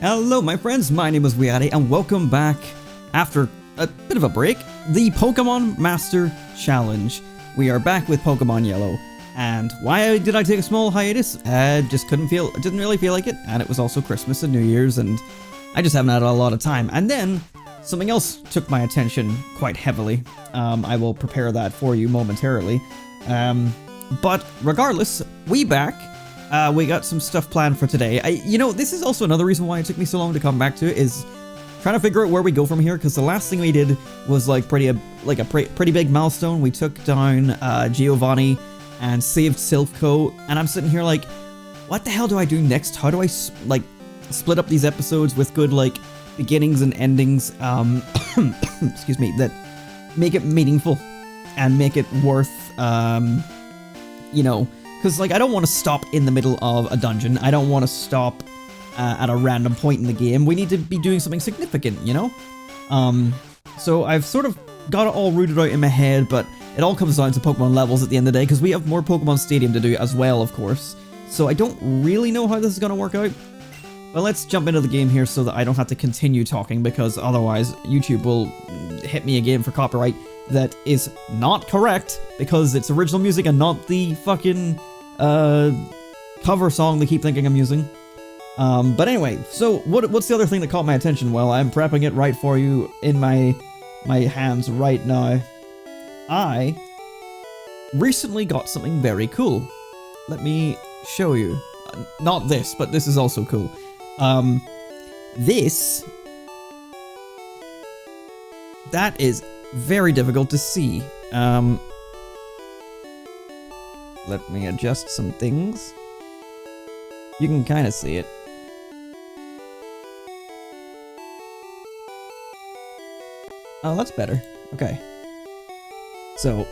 Hello my friends, my name is WeeAddy and welcome back after a bit of a break, the Pokémon Master Challenge. We are back with Pokémon Yellow, and why did I take a small hiatus? Just didn't really feel like it, and it was also Christmas and New Year's, and I just haven't had a lot of time. And then something else took my attention quite heavily. I will prepare that for you momentarily. But regardless, we back. We got some stuff planned for today. You know, this is also another reason why it took me so long to come back to it, is trying to figure out where we go from here, because the last thing we did was like a pretty big milestone. We took down Giovanni and saved Silph Co, and I'm sitting here like, what the hell do I do next? How do I like split up these episodes with good like beginnings and endings, excuse me, that make it meaningful and make it worth, you know, because, like, I don't want to stop in the middle of a dungeon. I don't want to stop at a random point in the game. We need to be doing something significant, you know? So I've sort of got it all rooted out in my head, but it all comes down to Pokemon levels at the end of the day, because we have more Pokemon Stadium to do as well, of course. So I don't really know how this is going to work out. But let's jump into the game here so that I don't have to continue talking, because otherwise YouTube will hit me again for copyright. That is not correct, because it's original music and not the fucking cover song they keep thinking I'm using. But anyway, so what's the other thing that caught my attention? Well, I'm prepping it right for you in my hands right now. I recently got something very cool. Let me show you. Not this, but this is also cool. That is very difficult to see. Let me adjust some things. You can kind of see it. Oh, that's better. Okay. So,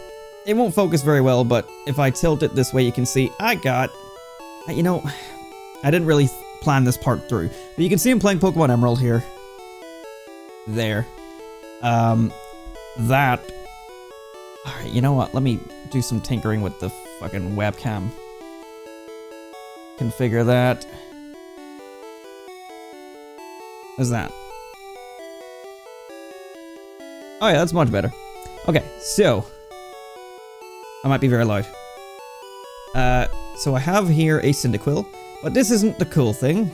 it won't focus very well, but if I tilt it this way, you can see you know, I didn't really plan this part through, but you can see I'm playing Pokemon Emerald here. There. Alright, you know what? Let me do some tinkering with the fucking webcam. Configure that. How's that? Oh yeah, that's much better. Okay, so I might be very loud. So I have here a Cyndaquil, but this isn't the cool thing.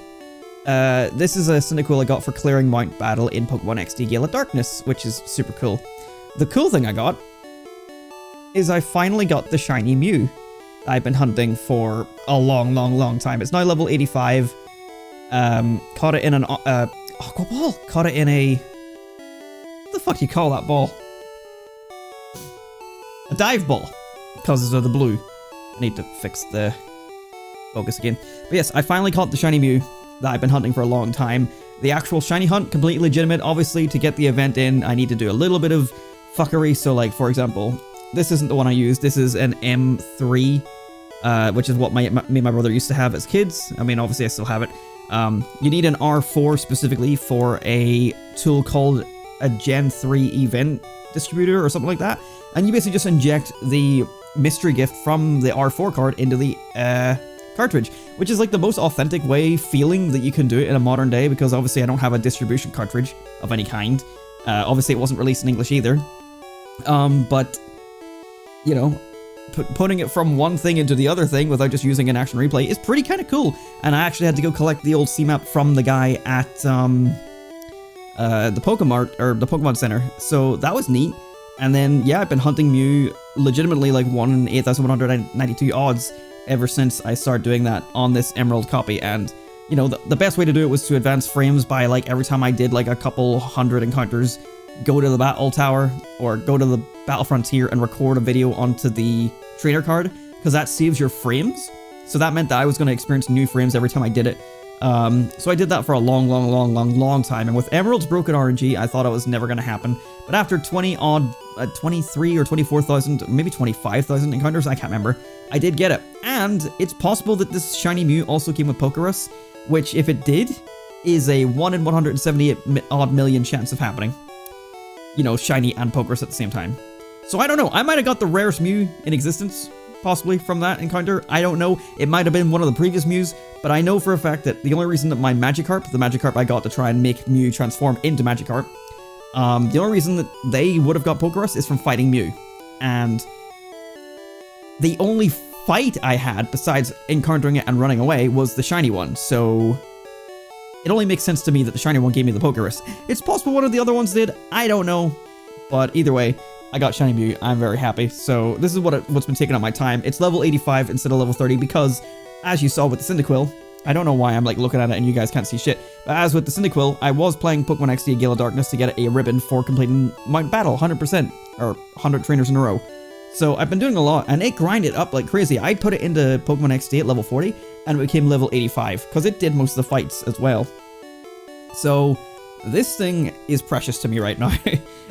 This is a Cyndaquil I got for clearing Mount Battle in Pokemon XD Gale of Darkness, which is super cool. The cool thing I got is I finally got the shiny Mew I've been hunting for a long time. It's now level 85. Caught it in an aqua ball. Caught it in a, what the fuck do you call that ball? A dive ball, because of the blue. I need to fix the focus again. But yes, I finally caught the shiny Mew that I've been hunting for a long time. The actual shiny hunt, completely legitimate. Obviously, to get the event in, I need to do a little bit of fuckery. So, like, for example, this isn't the one I used. This is an M3, which is what me and my brother used to have as kids. I mean, obviously, I still have it. You need an R4 specifically for a tool called a Gen 3 event distributor or something like that. And you basically just inject the mystery gift from the R4 card into the cartridge, which is like the most authentic way feeling that you can do it in a modern day, because obviously I don't have a distribution cartridge of any kind. Obviously it wasn't released in English either. But, you know, putting it from one thing into the other thing without just using an action replay is pretty kind of cool. And I actually had to go collect the old C-map from the guy at the Pokemart, or the Pokemon Center. So that was neat. And then, yeah, I've been hunting Mew legitimately like 1 in 8,192 odds ever since I started doing that on this Emerald copy. And, you know, the best way to do it was to advance frames by, like, every time I did like a couple hundred encounters, go to the battle tower or go to the battle frontier and record a video onto the trainer card, because that saves your frames. So that meant that I was going to experience new frames every time I did it. So I did that for a long time. And with Emerald's broken RNG, I thought it was never going to happen. But after 23 or 24,000, maybe 25,000 encounters, I can't remember, I did get it. And it's possible that this shiny Mew also came with Pokerus, which if it did, is a 1 in 178 odd million chance of happening. You know, shiny and Pokerus at the same time. So I don't know, I might have got the rarest Mew in existence, possibly from that encounter. I don't know, it might have been one of the previous Mews, but I know for a fact that the only reason that my Magikarp, the Magikarp I got to try and make Mew transform into Magikarp, the only reason that they would have got Pokerus is from fighting Mew. And the only fight I had, besides encountering it and running away, was the shiny one, so it only makes sense to me that the shiny one gave me the Pokerus. It's possible one of the other ones did, I don't know, but either way, I got shiny Mew, I'm very happy. So this is what's been taking up my time. It's level 85 instead of level 30 because, as you saw with the Cyndaquil, I don't know why I'm like looking at it and you guys can't see shit, but as with the Cyndaquil, I was playing Pokemon XD Gale of Darkness to get a ribbon for completing Mount Battle 100%, or 100 trainers in a row. So I've been doing a lot, and it grinded up like crazy. I put it into Pokemon XD at level 40, and it became level 85, because it did most of the fights as well. So this thing is precious to me right now.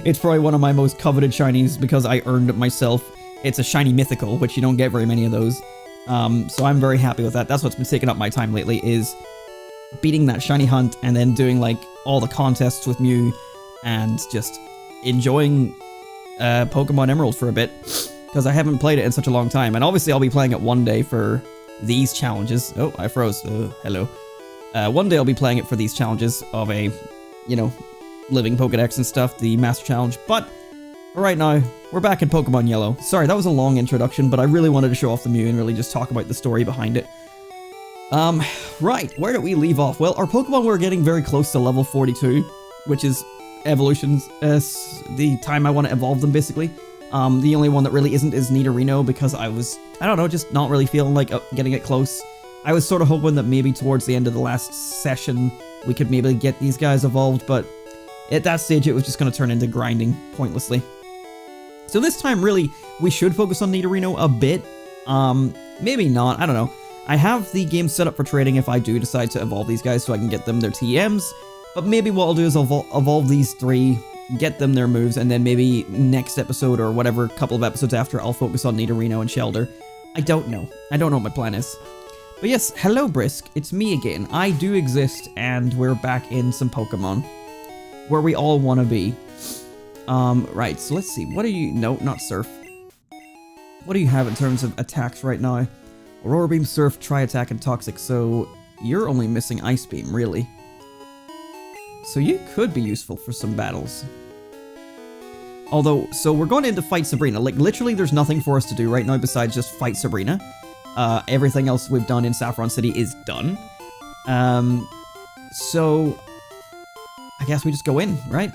It's probably one of my most coveted shinies because I earned it myself. It's a shiny mythical, which you don't get very many of those. So I'm very happy with that. That's what's been taking up my time lately, is beating that shiny hunt and then doing like all the contests with Mew and just enjoying Pokemon Emerald for a bit because I haven't played it in such a long time. And obviously I'll be playing it one day for these challenges. Oh, I froze. Hello. One day I'll be playing it for these challenges of a, you know, living Pokedex and stuff, the Master Challenge. But right now, we're back in Pokemon Yellow. Sorry, that was a long introduction, but I really wanted to show off the Mew and really just talk about the story behind it. Right, where did we leave off? Well, our Pokemon were getting very close to level 42, which is evolutions, the time I want to evolve them, basically. The only one that really isn't is Nidorino, because I don't know, just not really feeling like getting it close. I was sort of hoping that maybe towards the end of the last session, we could maybe get these guys evolved, but at that stage, it was just going to turn into grinding pointlessly. So this time, really, we should focus on Nidorino a bit. Maybe not, I don't know. I have the game set up for trading if I do decide to evolve these guys so I can get them their TMs. But maybe what I'll do is evolve these three, get them their moves, and then maybe next episode or whatever, couple of episodes after, I'll focus on Nidorino and Shellder. I don't know. I don't know what my plan is. But yes, hello Brisk, it's me again. I do exist, and we're back in some Pokemon. Where we all want to be. Right, so let's see, what do you... No, not Surf. What do you have in terms of attacks right now? Aurora Beam, Surf, Tri-Attack, and Toxic, so you're only missing Ice Beam, really. So you could be useful for some battles. Although, so we're going in to fight Sabrina. Like, literally there's nothing for us to do right now besides just fight Sabrina. Everything else we've done in Saffron City is done. So I guess we just go in, right?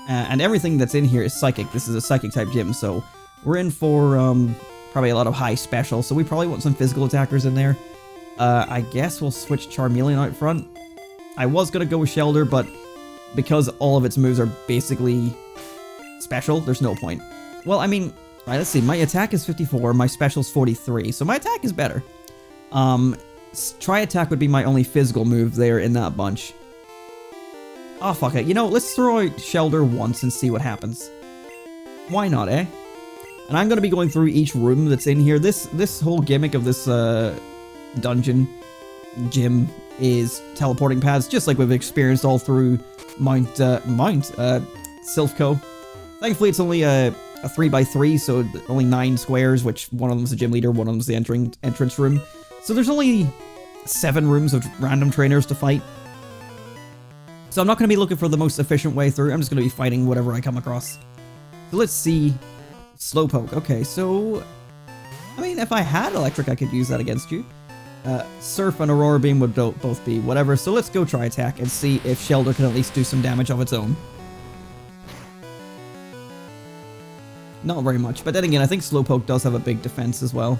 And everything that's in here is psychic. This is a psychic type gym, so we're in for probably a lot of high special, so we probably want some physical attackers in there. I guess we'll switch Charmeleon out front. I was going to go with Shellder, but because all of its moves are basically special, there's no point. Well, I mean, right, let's see. My attack is 54, my special's 43, so my attack is better. Tri-Attack would be my only physical move there in that bunch. Oh, fuck it. You know, let's throw out Shellder once and see what happens. Why not, eh? And I'm going to be going through each room that's in here. This whole gimmick of this dungeon gym is teleporting paths, just like we've experienced all through Silph Co. Thankfully, it's only a 3x3, so only 9 squares, which one of them is a gym leader, one of them is the entrance room. So there's only 7 rooms of random trainers to fight. So I'm not going to be looking for the most efficient way through. I'm just going to be fighting whatever I come across. So let's see. Slowpoke. Okay, so... I mean, if I had Electric, I could use that against you. Surf and Aurora Beam would both be whatever. So let's go try attack and see if Shellder can at least do some damage of its own. Not very much, but then again, I think Slowpoke does have a big defense as well.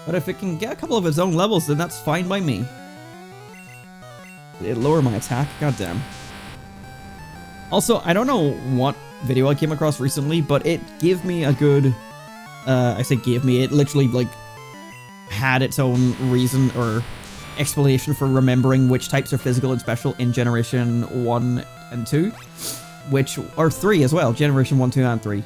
But if it can get a couple of its own levels, then that's fine by me. It'll lower my attack, goddamn. Also, I don't know what video I came across recently, but it gave me a good I say gave me, it literally like had its own reason or explanation for remembering which types are physical and special in Generation 1 and 2, which are 3 as well, Generation 1, 2, and 3.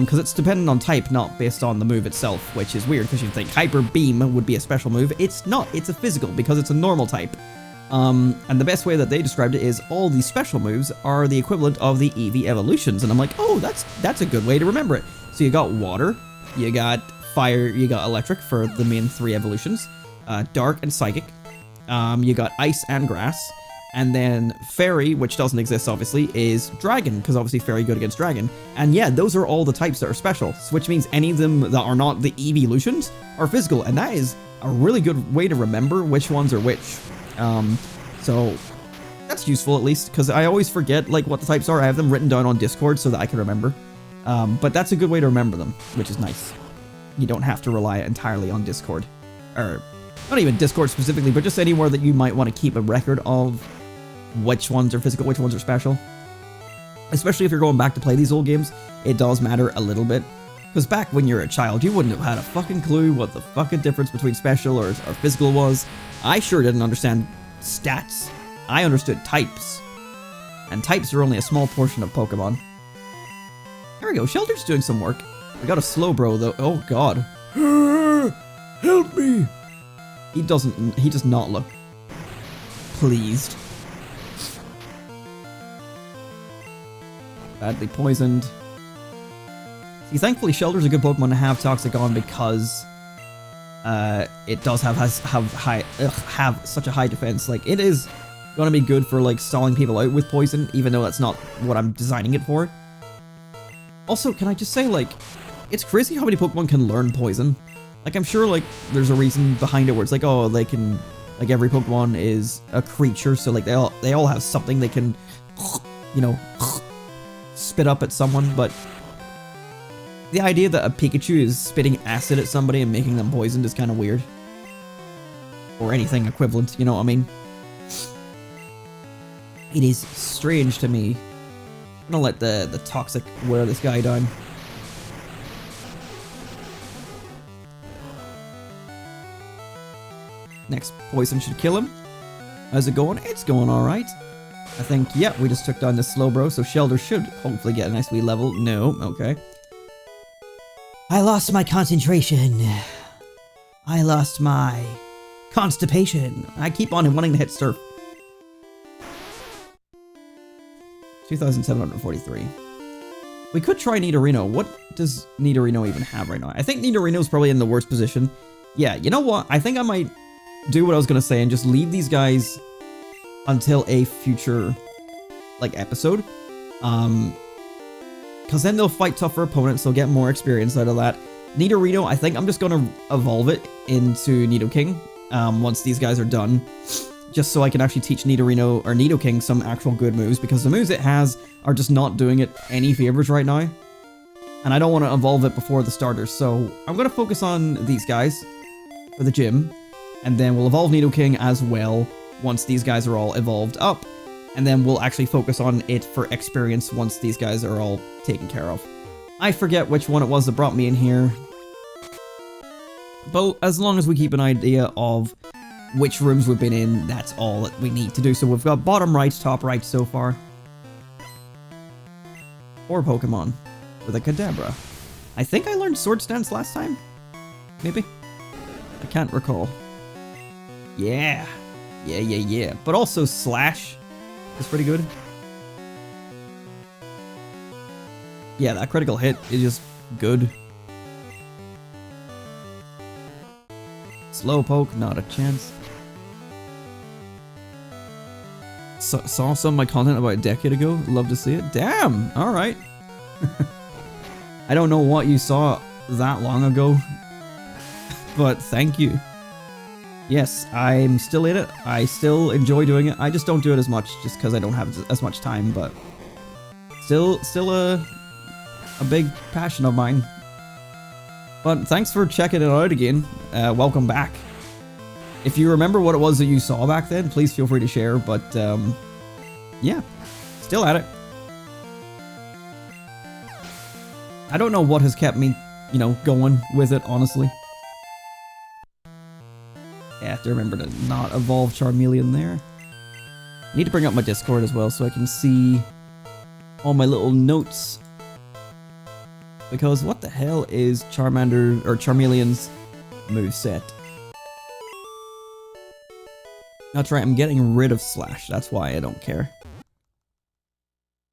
Because it's dependent on type, not based on the move itself, which is weird because you'd think Hyper Beam would be a special move. It's not, it's a physical because it's a normal type. And the best way that they described it is all these special moves are the equivalent of the Eevee evolutions. And I'm like, oh, that's a good way to remember it. So you got water, you got fire, you got electric for the main 3 evolutions, dark and psychic, you got ice and grass. And then Fairy, which doesn't exist obviously, is Dragon, because obviously Fairy good against Dragon. And yeah, those are all the types that are special, which means any of them that are not the evolutions are physical, and that is a really good way to remember which ones are which. So that's useful at least, because I always forget like what the types are. I have them written down on Discord so that I can remember. But that's a good way to remember them, which is nice. You don't have to rely entirely on Discord, or not even Discord specifically, but just anywhere that you might want to keep a record of which ones are physical, which ones are special. Especially if you're going back to play these old games, it does matter a little bit. Because back when you're a child, you wouldn't have had a fucking clue what the fucking difference between special or physical was. I sure didn't understand stats. I understood types. And types are only a small portion of Pokemon. There we go, Shelter's doing some work. We got a Slowbro though. Oh god. Help me! He does not look pleased. Badly poisoned. See, thankfully Shelter's a good Pokemon to have Toxic on because it does have such a high defense. Like, it is gonna be good for like stalling people out with poison, even though that's not what I'm designing it for. Also, can I just say, like, it's crazy how many Pokemon can learn poison. Like, I'm sure like there's a reason behind it where it's like, oh, they can, like, every Pokemon is a creature, so like they all have something they can, you know, spit up at someone. But the idea that a Pikachu is spitting acid at somebody and making them poisoned is kind of weird. Or anything equivalent, you know what I mean? It is strange to me. I'm gonna let the Toxic wear this guy down. Next poison should kill him. How's it going? It's going alright. I think, yeah, we just took down the Slowbro, so Shelter should hopefully get a nice wee level. No, okay. I lost my concentration. I lost my constipation. I keep on wanting to hit Surf. 2,743. We could try Nidorino. What does Nidorino even have right now? I think Nidorino's probably in the worst position. Yeah, you know what? I think I might do what I was gonna say and just leave these guys until a future, like, episode. Because then they'll fight tougher opponents, they'll get more experience out of that. Nidorino, I think I'm just gonna evolve it into Nidoking once these guys are done. Just so I can actually teach Nidorino or Nidoking some actual good moves, because the moves it has are just not doing it any favors right now. And I don't want to evolve it before the starters, so I'm going to focus on these guys for the gym. And then we'll evolve Nidoking as well once these guys are all evolved up. And then we'll actually focus on it for experience once these guys are all taken care of. I forget which one it was that brought me in here. But as long as we keep an idea of which rooms we've been in, that's all that we need to do. So we've got bottom right, top right so far. 4 Pokemon with a Kadabra. I think I learned Sword Stance last time? Maybe? I can't recall. Yeah. Yeah. But also Slash is pretty good. Yeah, that critical hit is just good. Slowpoke, not a chance. Saw some of my content about a decade ago. Love to see it. Damn! Alright. I don't know what you saw that long ago, but thank you. Yes, I'm still in it. I still enjoy doing it. I just don't do it as much just because I don't have as much time, but still a big passion of mine. But thanks for checking it out again. Welcome back. If you remember what it was that you saw back then, please feel free to share, but yeah, still at it. I don't know what has kept me you know, going with it, honestly. Yeah, I have to remember to not evolve Charmeleon there. I need to bring up my Discord as well so I can see all my little notes. Because what the hell is Charmander or Charmeleon's moveset? That's right, I'm getting rid of Slash, that's why I don't care.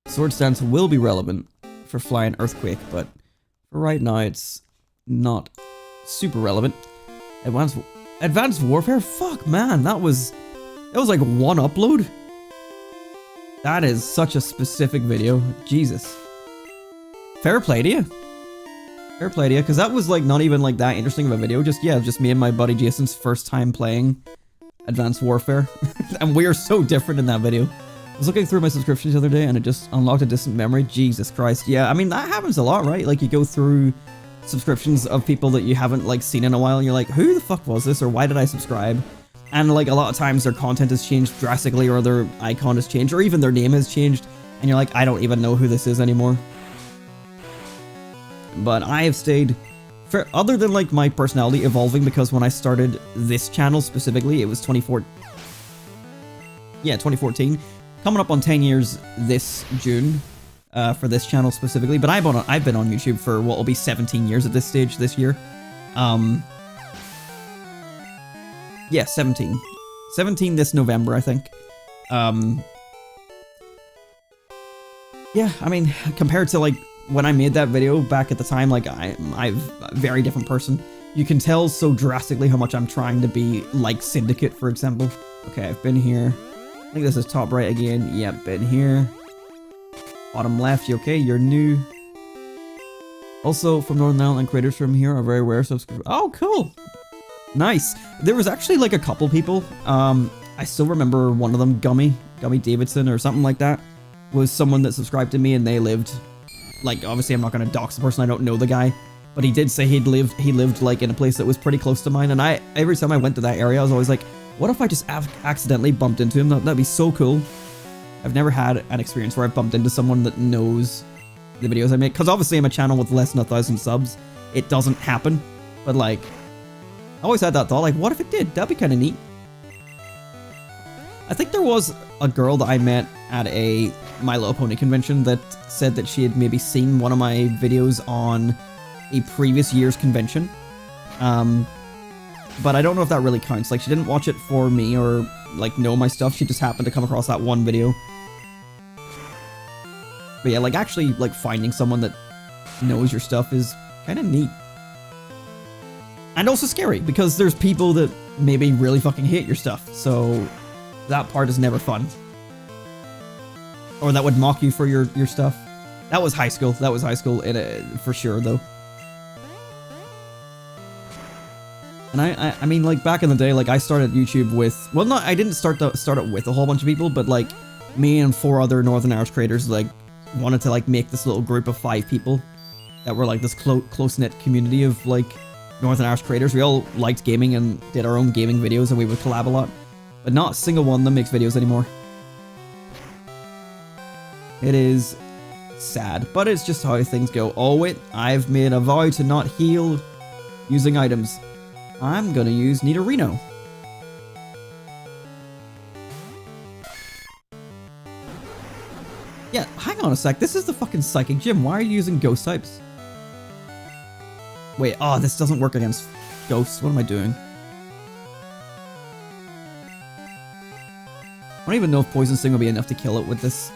Sword Stance will be relevant for Flying Earthquake, but for right now it's not super relevant. Advanced Warfare? Fuck man, that was like one upload? That is such a specific video. Jesus. Fair play to you. Fair play to you, because that was like not even like that interesting of a video. Just, yeah, just me and my buddy Jason's first time playing Advanced Warfare. And we are so different in that video. I was looking through my subscriptions the other day and it just unlocked a distant memory. Jesus Christ. Yeah, I mean, that happens a lot, right? Like you go through subscriptions of people that you haven't like seen in a while and you're like, who the fuck was this? Or why did I subscribe? And like a lot of times their content has changed drastically or their icon has changed or even their name has changed. And you're like, I don't even know who this is anymore. But I have stayed, other than like my personality evolving, because when I started this channel specifically, it was 2014. Coming up on 10 years this June for this channel specifically. But I've been on YouTube for what will be 17 years at this stage this year. Yeah, 17. 17 this November, I think. Yeah, I mean, compared to like when I made that video back at the time, like I'm a very different person. You can tell so drastically how much I'm trying to be like Syndicate, for example. Okay, I've been here. I think this is top right again. Yep, been here. Bottom left, you okay? You're new. Also, from Northern Ireland, creators from here are very rare subscribers. Oh, cool. Nice. There was actually like a couple people. I still remember one of them, Gummy Davidson or something like that, was someone that subscribed to me and they lived, like, obviously I'm not going to dox the person, I don't know the guy, but he did say he lived like in a place that was pretty close to mine, and every time I went to that area I was always like, what if I just accidentally bumped into him? That'd be so cool. I've never had an experience where I bumped into someone that knows the videos I make, because obviously I'm a channel with less than 1,000 subs. It doesn't happen, but like, I always had that thought, like, what if it did? That'd be kind of neat. I think there was a girl that I met at a My Little Pony convention that said that she had maybe seen one of my videos on a previous year's convention. But I don't know if that really counts. Like, she didn't watch it for me or, like, know my stuff. She just happened to come across that one video. But yeah, like, actually, like, finding someone that knows your stuff is kind of neat. And also scary, because there's people that maybe really fucking hate your stuff. So that part is never fun. Or that would mock you for your stuff. That was high school. That was high school for sure, though. And I mean, like, back in the day, like, I started YouTube with, well, not, I didn't start it with a whole bunch of people, but, like, me and 4 other Northern Irish creators, like, wanted to, like, make this little group of 5 people that were, like, this close-knit community of, like, Northern Irish creators. We all liked gaming and did our own gaming videos, and we would collab a lot. But not a single one of them makes videos anymore. It is sad, but it's just how things go. Oh, wait, I've made a vow to not heal using items. I'm gonna use Nidorino. Yeah, hang on a sec. This is the fucking Psychic Gym. Why are you using ghost types? Wait, oh, this doesn't work against ghosts. What am I doing? I don't even know if Poison Sting will be enough to kill it with this.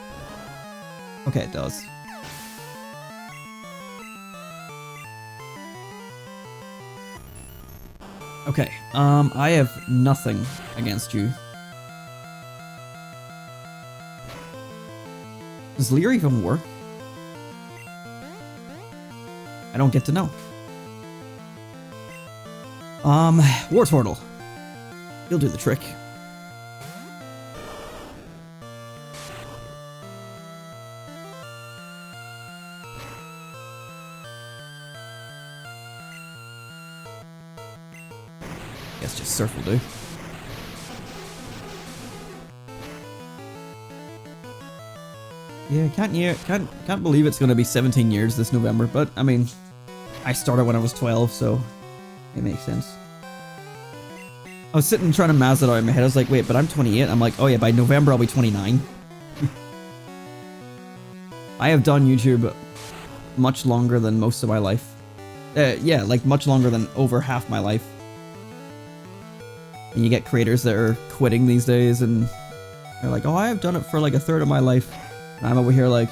Okay, it does. Okay, I have nothing against you. Does Leer even work? I don't get to know. Wartortle. You'll do the trick. Guess just Surf will do. Yeah, can't believe it's gonna be 17 years this November, but I mean, I started when I was 12, so it makes sense. I was sitting trying to mazz it out in my head. I was like, wait, but I'm 28. I'm like, oh yeah, by November I'll be 29. I have done YouTube much longer than most of my life. Yeah, like much longer than over half my life. And you get creators that are quitting these days and they're like, oh, I have done it for like a third of my life. And I'm over here like,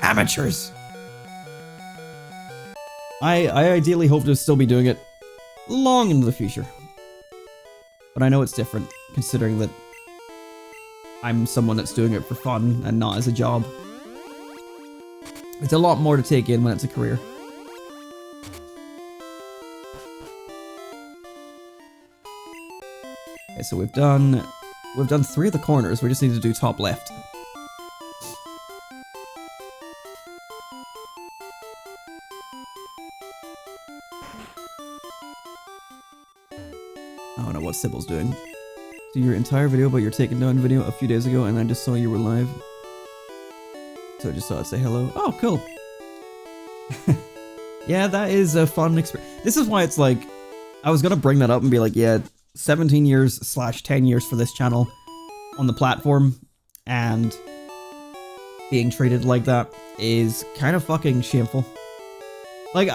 amateurs. I ideally hope to still be doing it long into the future. But I know it's different, considering that I'm someone that's doing it for fun and not as a job. It's a lot more to take in when it's a career. Okay, so we've done 3 of the corners. We just need to do top left. I don't know what Sybil's doing. Do your entire video about your taken down video a few days ago, and I just saw you were live. So I just thought I'd say hello. Oh, cool. Yeah, that is a fun experience. This is why it's like, I was gonna bring that up and be like, yeah, 17 years / 10 years for this channel on the platform, and being treated like that is kind of fucking shameful. Like,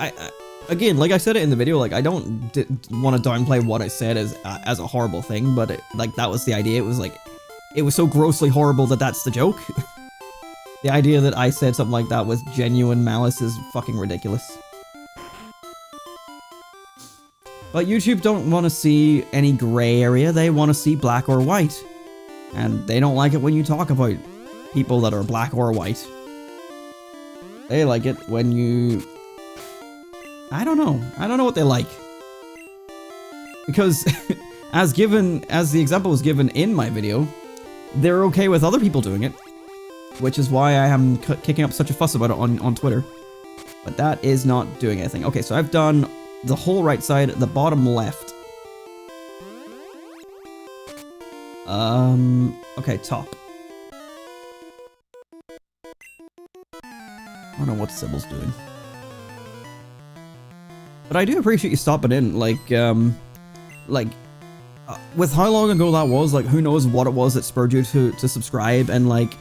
again, like I said it in the video, like, I don't want to downplay what I said as a horrible thing, but like, that was the idea. It was like, it was so grossly horrible that that's the joke. The idea that I said something like that with genuine malice is fucking ridiculous. But YouTube don't want to see any gray area, they want to see black or white. And they don't like it when you talk about people that are black or white. They like it when you... I don't know what they like. Because, as the example was given in my video, they're okay with other people doing it. Which is why I am kicking up such a fuss about it on Twitter. But that is not doing anything. Okay, so I've done the whole right side, the bottom left. Okay, top. I don't know what Sybil's doing. But I do appreciate you stopping in, with how long ago that was, like, who knows what it was that spurred you to subscribe, and, like,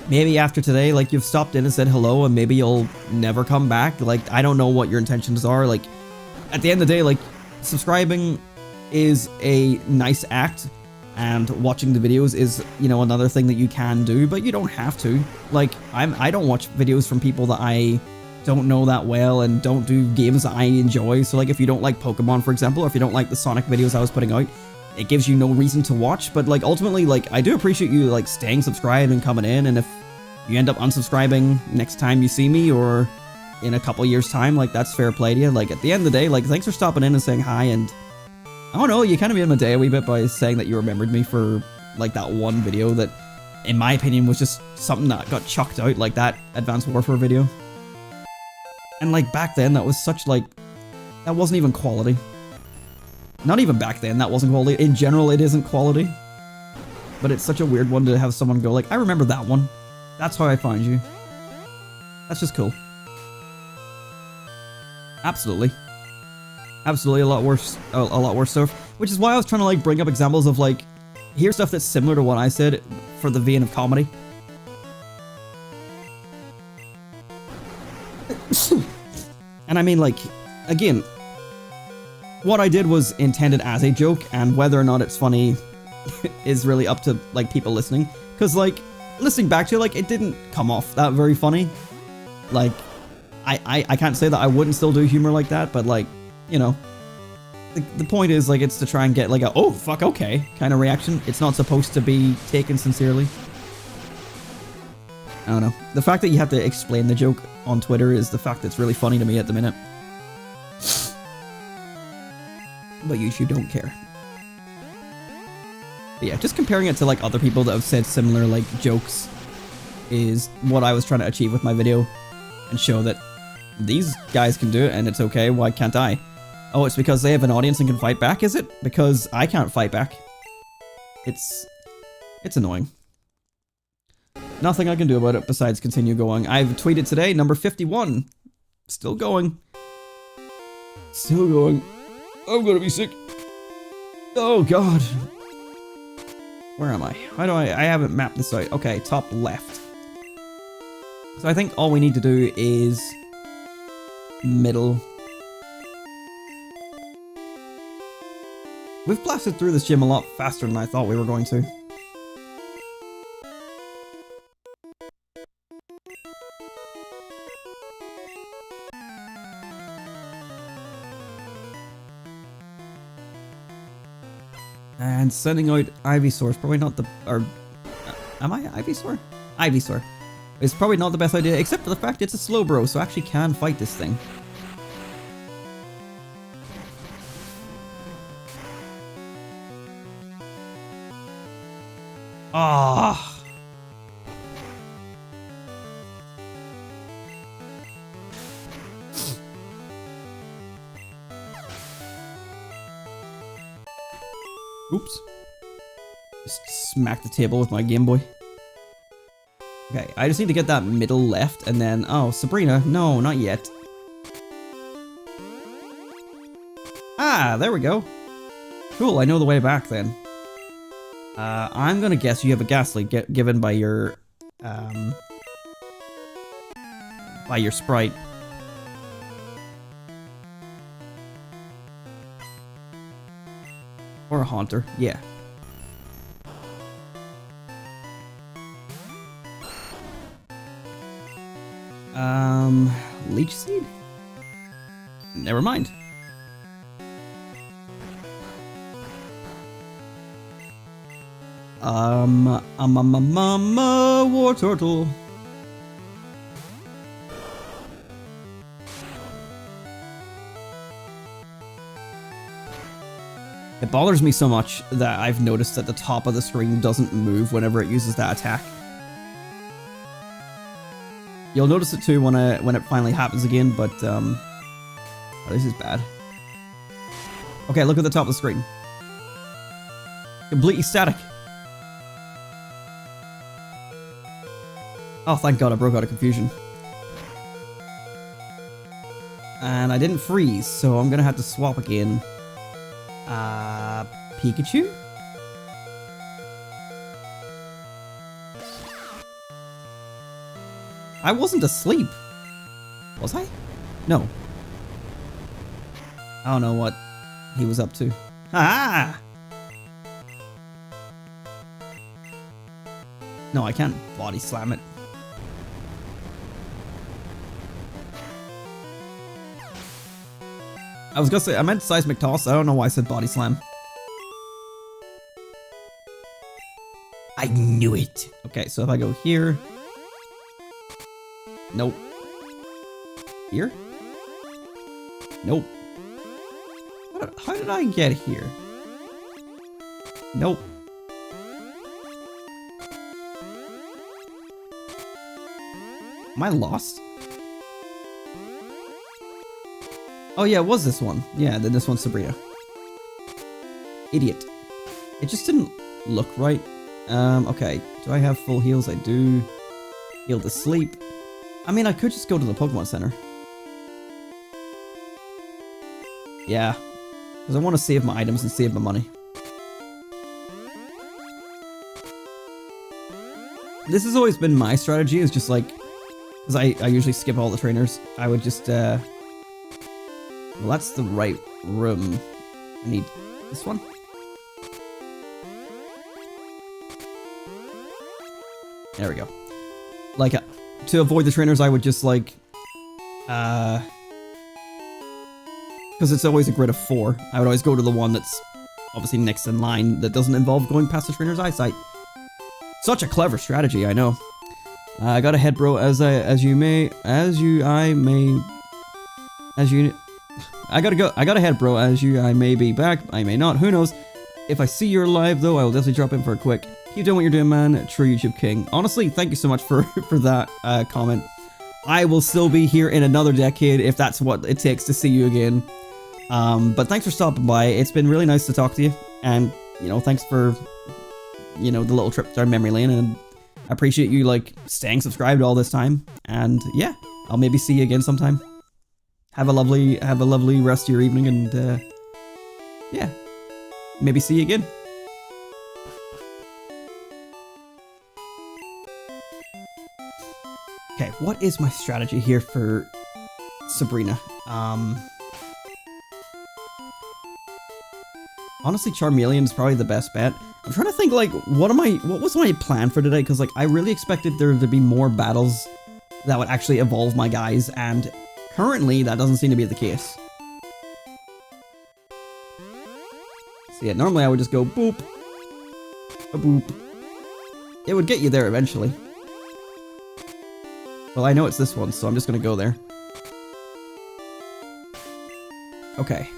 maybe after today, like, you've stopped in and said hello, and maybe you'll never come back. Like, I don't know what your intentions are. Like, at the end of the day, like, subscribing is a nice act, and watching the videos is, you know, another thing that you can do, but you don't have to. Like, I don't watch videos from people that I don't know that well and don't do games that I enjoy. So, like, if you don't like Pokemon, for example, or if you don't like the Sonic videos I was putting out, it gives you no reason to watch. But, like, ultimately, like, I do appreciate you, like, staying subscribed and coming in, and if you end up unsubscribing next time you see me, or in a couple years time, like, that's fair play to you. Like, at the end of the day, like, thanks for stopping in and saying hi, and I don't know, you kind of made my day a wee bit by saying that you remembered me for, like, that one video that, in my opinion, was just something that got chucked out, like that Advanced Warfare video. And, like, back then, that was such, like, that wasn't even quality. Not even back then, that wasn't quality. In general, it isn't quality. But it's such a weird one to have someone go, like, I remember that one. That's how I find you. That's just cool. Absolutely. Absolutely, a lot worse stuff. Which is why I was trying to, like, bring up examples of, like, here's stuff that's similar to what I said for the vein of comedy. And I mean, like, again, what I did was intended as a joke, and whether or not it's funny is really up to, like, people listening. Because, like, listening back to it, like, it didn't come off that very funny. Like, I can't say that I wouldn't still do humor like that, but, like, you know, the point is, like, it's to try and get, like, a, oh, fuck, okay, kind of reaction. It's not supposed to be taken sincerely. I don't know. The fact that you have to explain the joke on Twitter is the fact that's really funny to me at the minute. But YouTube don't care. But yeah, just comparing it to, like, other people that have said similar, like, jokes is what I was trying to achieve with my video, and show that these guys can do it and it's okay, why can't I? Oh, it's because they have an audience and can fight back, is it? Because I can't fight back. It's annoying. Nothing I can do about it besides continue going. I've tweeted today, number 51. Still going. Still going. I'm gonna be sick. Oh god. Where am I? How do I haven't mapped this out. Okay, top left. So I think all we need to do is middle. We've blasted through this gym a lot faster than I thought we were going to. And sending out Ivysaur is probably not the... am I Ivysaur? Ivysaur. It's probably not the best idea, except for the fact it's a slow bro, so I actually can fight this thing. Ah. Oops. Just smack the table with my Game Boy. Okay, I just need to get that middle left and then... Oh, Sabrina. No, not yet. Ah, there we go. Cool, I know the way back then. I'm gonna guess you have a Ghastly given by your... by your sprite. Or a Haunter, yeah. Leech Seed? Never mind. War Turtle. It bothers me so much that I've noticed that the top of the screen doesn't move whenever it uses that attack. You'll notice it too when it finally happens again, but oh, this is bad. Okay, look at the top of the screen. Completely static. Oh, thank God I broke out of confusion. And I didn't freeze, so I'm gonna have to swap again. Pikachu? I wasn't asleep. Was I? No. I don't know what he was up to. Ah! No, I can't body slam it. I was gonna say, I meant Seismic Toss. I don't know why I said body slam. I knew it. Okay, so if I go here. Nope. Here? Nope. How did I get here? Nope. Am I lost? Oh yeah, it was this one. Yeah, then this one's Sabrina. Idiot. It just didn't look right. Okay. Do I have full heals? I do. Heal to sleep. I mean, I could just go to the Pokemon Center. Yeah. Because I want to save my items and save my money. This has always been my strategy, is just like... Because I usually skip all the trainers. I would just, well, that's the right room. I need this one. There we go. Like, to avoid the trainers, I would just, like, because it's always a grid of 4, I would always go to the one that's obviously next in line that doesn't involve going past the trainer's eyesight. Such a clever strategy, I know. I got ahead, bro, I got ahead, bro, I may be back, I may not, who knows. If I see you're alive, though, I will definitely drop in for a quick. Keep doing what you're doing, man. True YouTube king. Honestly, thank you so much for that comment. I will still be here in another decade if that's what it takes to see you again. But thanks for stopping by. It's been really nice to talk to you. And, you know, thanks for, you know, the little trip down memory lane. And I appreciate you, like, staying subscribed all this time. And, yeah, I'll maybe see you again sometime. have a lovely rest of your evening, and yeah, maybe see you again. Okay, what is my strategy here for Sabrina? Honestly, Charmeleon is probably the best bet. I'm trying to think, like, what was my plan for today? Because, like, I really expected there to be more battles that would actually evolve my guys, and currently that doesn't seem to be the case. So yeah, normally I would just go boop, a boop. It would get you there eventually. Well, I know it's this one, so I'm just gonna go there. Okay.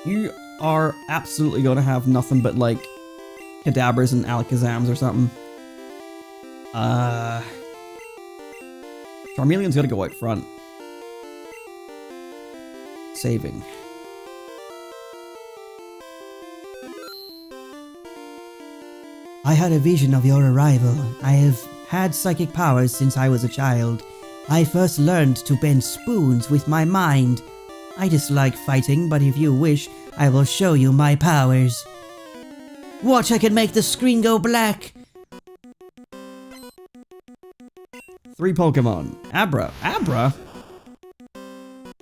You are absolutely gonna have nothing but, like, Kadabras and Alakazams or something. Charmeleon's gotta go out front. Saving. I had a vision of your arrival. I have had psychic powers since I was a child. I first learned to bend spoons with my mind. I dislike fighting, but if you wish, I will show you my powers. Watch, I can make the screen go black. 3 Pokemon. Abra. Abra?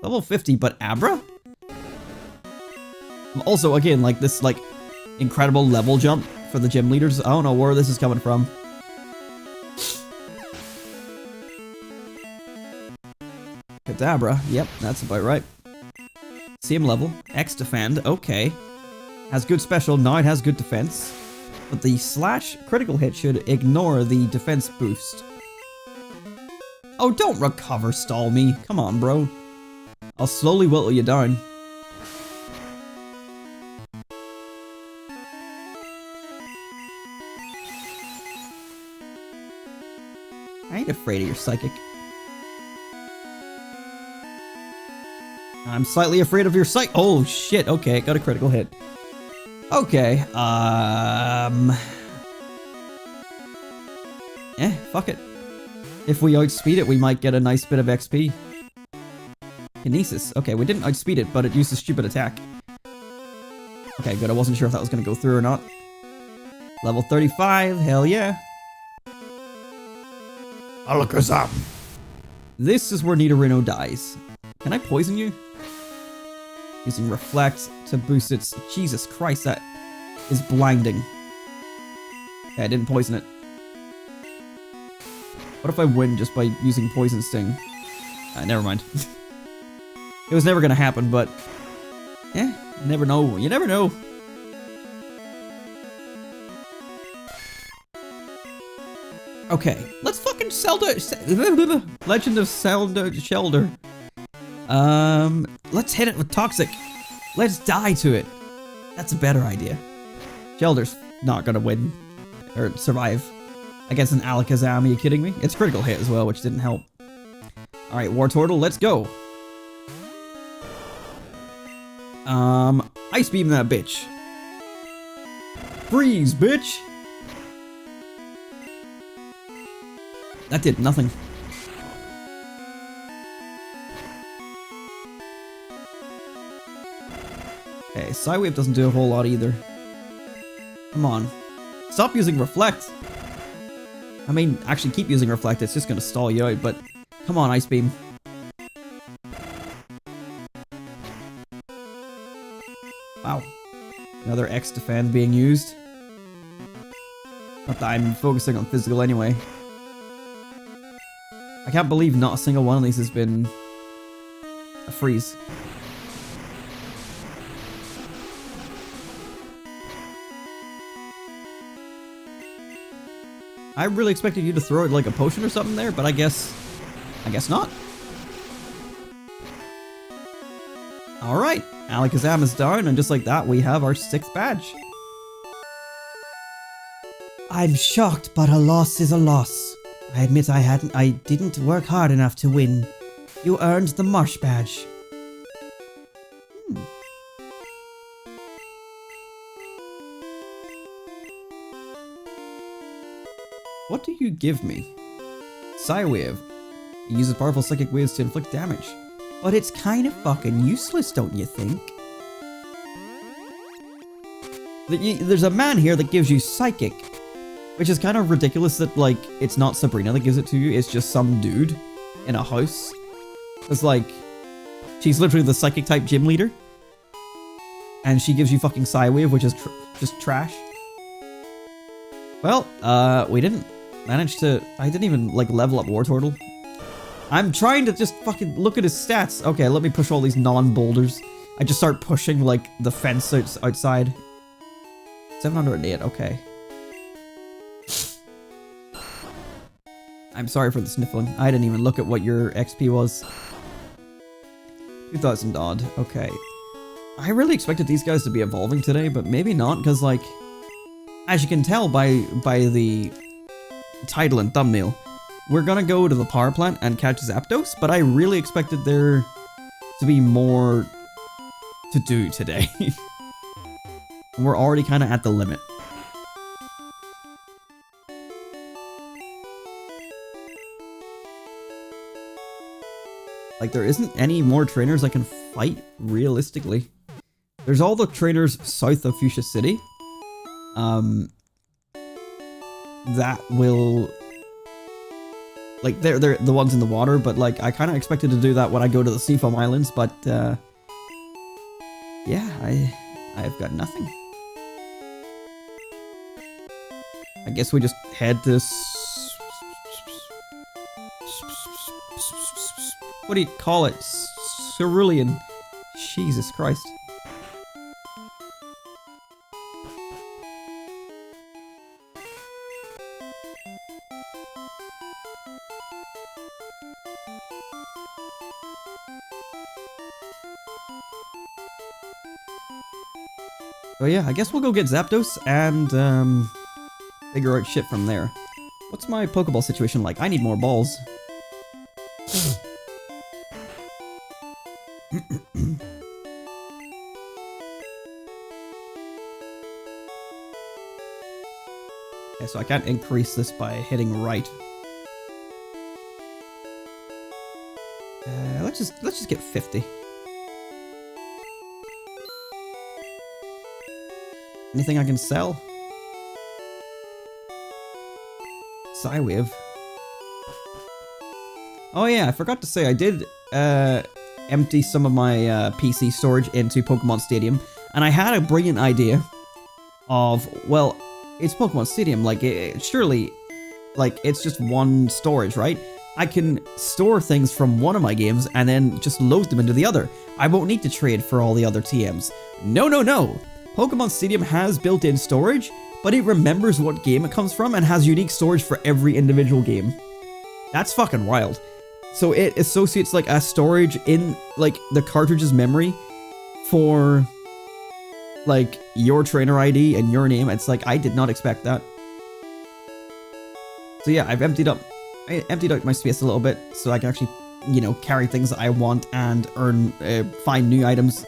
Level 50, but Abra? Also, again, like, this, like, incredible level jump for the gym leaders. I don't know where this is coming from. Kadabra. Yep, that's about right. Same level. X defend. Okay. Has good special. Now it has good defense. But the slash critical hit should ignore the defense boost. Oh, don't recover stall me. Come on, bro. I'll slowly whittle you down. I ain't afraid of your psychic. I'm slightly afraid of your psych. Oh shit, okay, got a critical hit. Okay, fuck it. If we outspeed it, we might get a nice bit of XP. Kinesis. Okay, we didn't outspeed it, but it used a stupid attack. Okay, good, I wasn't sure if that was gonna go through or not. Level 35, hell yeah. Alakazam. This is where Nidorino dies. Can I poison you? Using Reflect to boost its... Jesus Christ, that is blinding. Okay, I didn't poison it. What if I win just by using Poison Sting? Never mind. It was never gonna happen, but... yeah, you never know. You never know. Okay, let's fucking Legend of Shelder. Let's hit it with Toxic. Let's die to it. That's a better idea. Shelder's not gonna win. Or survive. Against an Alakazam, are you kidding me? It's critical hit as well, which didn't help. Alright, Wartortle, let's go. Ice Beam that bitch. Freeze, bitch! That did nothing. Okay, Psywave doesn't do a whole lot either. Come on. Stop using Reflect! I mean, actually keep using Reflect, it's just gonna stall you out, but... come on, Ice Beam. Wow. Another X defend being used. Not that I'm focusing on physical anyway. I can't believe not a single one of these has been a freeze. I really expected you to throw it like a potion or something there, but I guess not. Alright, Alakazam is down, and just like that, we have our 6th badge. I'm shocked, but a loss is a loss. I admit I didn't work hard enough to win. You earned the Marsh badge. What do you give me? Psywave. It uses powerful psychic waves to inflict damage. But it's kind of fucking useless, don't you think? There's a man here that gives you Psychic, which is kind of ridiculous that, like, it's not Sabrina that gives it to you, it's just some dude in a house. It's like, she's literally the Psychic type gym leader. And she gives you fucking Psywave, which is just trash. Well, we didn't manage to... I didn't even, like, level up Wartortle. I'm trying to just fucking look at his stats. Okay, let me push all these non-boulders. I just start pushing, like, the fence outside. 708, okay. I'm sorry for the sniffling. I didn't even look at what your XP was. 2,000 odd, okay. I really expected these guys to be evolving today, but maybe not, because, like, as you can tell by the title and thumbnail, we're gonna go to the power plant and catch Zapdos, but I really expected there to be more to do today. We're already kind of at the limit. Like, there isn't any more trainers I can fight, realistically. There's all the trainers south of Fuchsia City. That will... Like, they're the ones in the water, but, like, I kind of expected to do that when I go to the Seafoam Islands, but, yeah, I've got nothing. I guess we just head to... What do you call it? Cerulean. Jesus Christ. So yeah, I guess we'll go get Zapdos and figure out shit from there. What's my Pokeball situation like? I need more balls. Okay, so I can't increase this by hitting right. Let's just get 50. Anything I can sell? Psywave. Oh yeah, I forgot to say, I did empty some of my PC storage into Pokémon Stadium, and I had a brilliant idea of, well, it's Pokémon Stadium, like, surely, like, it's just one storage, right? I can store things from one of my games and then just load them into the other. I won't need to trade for all the other TMs. No, no, no! Pokemon Stadium has built-in storage, but it remembers what game it comes from and has unique storage for every individual game. That's fucking wild. So it associates, like, a storage in, like, the cartridge's memory for, like, your trainer ID and your name. It's like, I did not expect that. So yeah, I emptied out my space a little bit so I can actually, you know, carry things that I want and earn, find new items,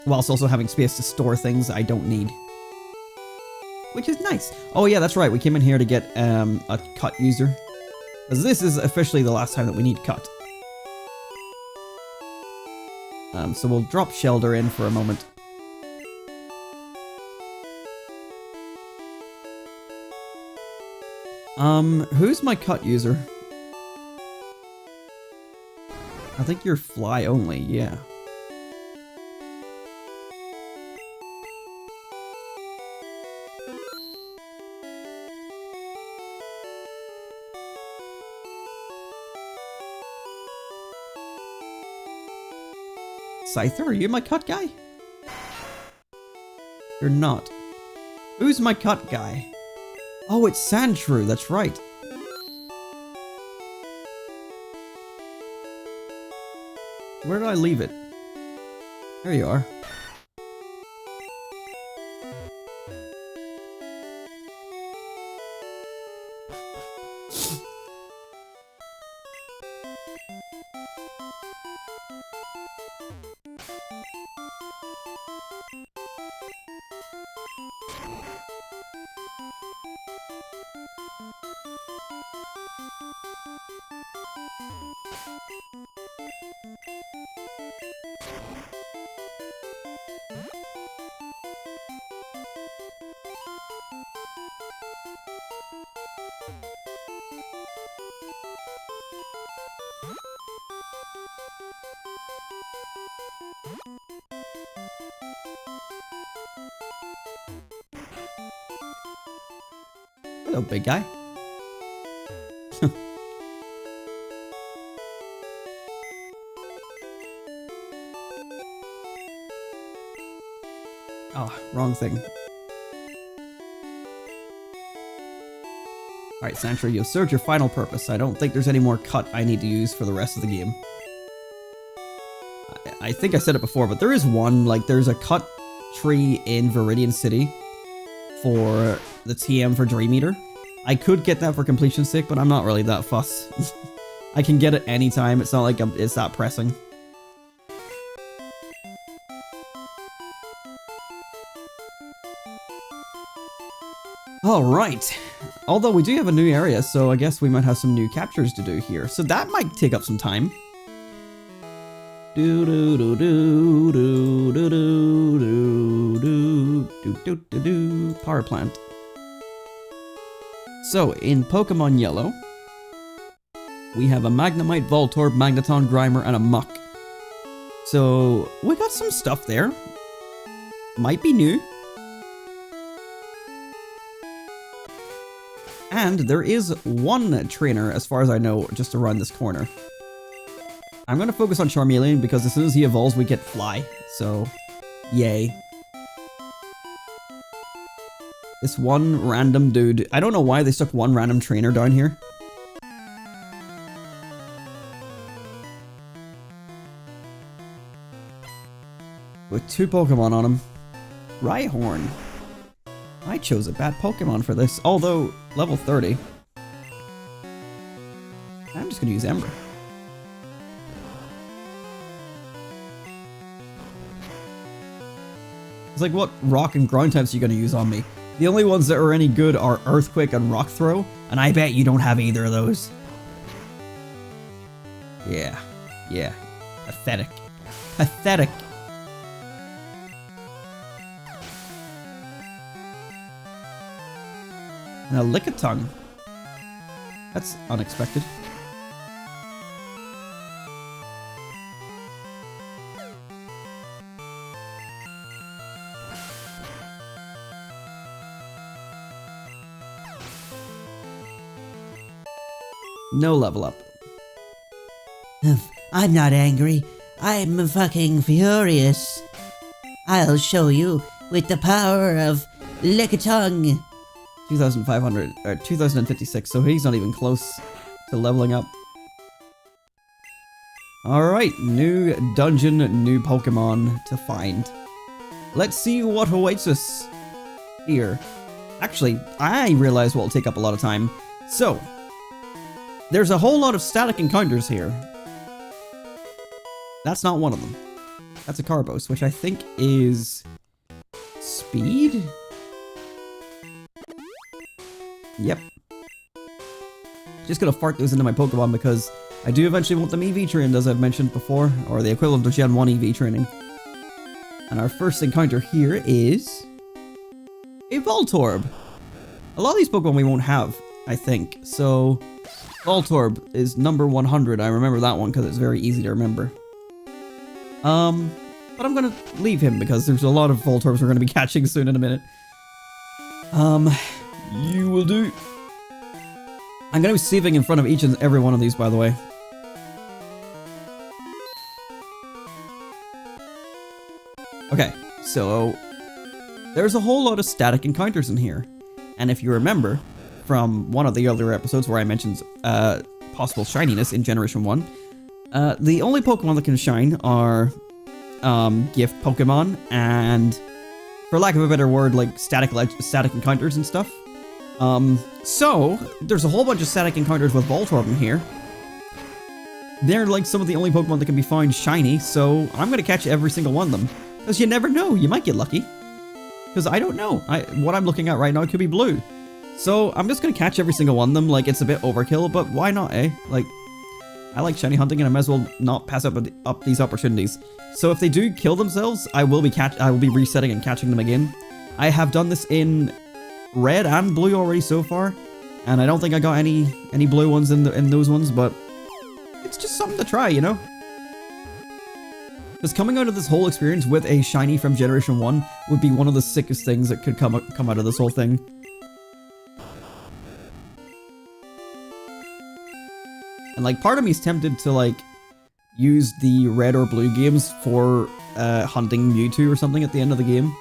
whilst also having space to store things I don't need. Which is nice. Oh yeah, that's right, we came in here to get a cut user. Because this is officially the last time that we need cut. So we'll drop Shelder in for a moment. Who's my cut user? I think you're fly only, yeah. Scyther, are you my cut guy? You're not. Who's my cut guy? Oh, it's Sandshrew, that's right. Where did I leave it? There you are. Hello, big guy. Oh, wrong thing. Alright, Santra, you've served your final purpose. I don't think there's any more cut I need to use for the rest of the game. I think I said it before, but there is one, like, there's a cut tree in Viridian City for the TM for Dream Eater. I could get that for completion's sake, but I'm not really that fussed. I can get it anytime, it's not like it's that pressing. Alright, although we do have a new area, so I guess we might have some new captures to do here, so that might take up some time. Do do do do do do do do do do do do. Power plant. So in Pokemon Yellow, we have a Magnemite, Voltorb, Magneton, Grimer, and a Muck. So we got some stuff there. Might be new. And there is one trainer, as far as I know, just around this corner. I'm going to focus on Charmeleon because as soon as he evolves, we get Fly. So, yay. This one random dude. I don't know why they stuck one random trainer down here. With 2 Pokemon on him. Rhyhorn. I chose a bad Pokemon for this, although level 30. I'm just going to use Ember. It's like, what rock and ground types are you going to use on me? The only ones that are any good are Earthquake and Rock Throw, and I bet you don't have either of those. Yeah. Yeah. Pathetic. Pathetic. And a Lickitung. That's unexpected. No level up. I'm not angry. I'm fucking furious. I'll show you with the power of Lickitung. 2,500, or 2,056, so he's not even close to leveling up. Alright, new dungeon, new Pokemon to find. Let's see what awaits us here. Actually, I realize what will take up a lot of time. So, there's a whole lot of static encounters here. That's not one of them. That's a Carbos, which I think is speed? Yep. Just gonna fart those into my Pokemon because I do eventually want them EV trained, as I've mentioned before, or the equivalent of Gen 1 EV training. And our first encounter here is a Voltorb. A lot of these Pokemon we won't have, I think. So Voltorb is number 100. I remember that one because it's very easy to remember. But I'm gonna leave him because there's a lot of Voltorbs we're gonna be catching soon in a minute. You will do. I'm gonna be saving in front of each and every one of these, by the way. Okay, so there's a whole lot of static encounters in here. And if you remember from one of the earlier episodes where I mentioned possible shininess in Generation 1, the only Pokemon that can shine are gift Pokemon and, for lack of a better word, like static encounters and stuff. So there's a whole bunch of static encounters with Voltorb in here. They're like some of the only Pokemon that can be found shiny, so I'm gonna catch every single one of them. Because you never know, you might get lucky. Because I don't know. What I'm looking at right now could be blue. So I'm just gonna catch every single one of them. Like, it's a bit overkill, but why not, eh? Like, I like shiny hunting and I might as well not pass up these opportunities. So if they do kill themselves, I will be resetting and catching them again. I have done this in red and blue already so far, and I don't think I got any blue ones in those ones, but it's just something to try, you know? Because coming out of this whole experience with a shiny from Generation 1 would be one of the sickest things that could come out of this whole thing. And like, part of me is tempted to like use the red or blue games for hunting Mewtwo or something at the end of the game.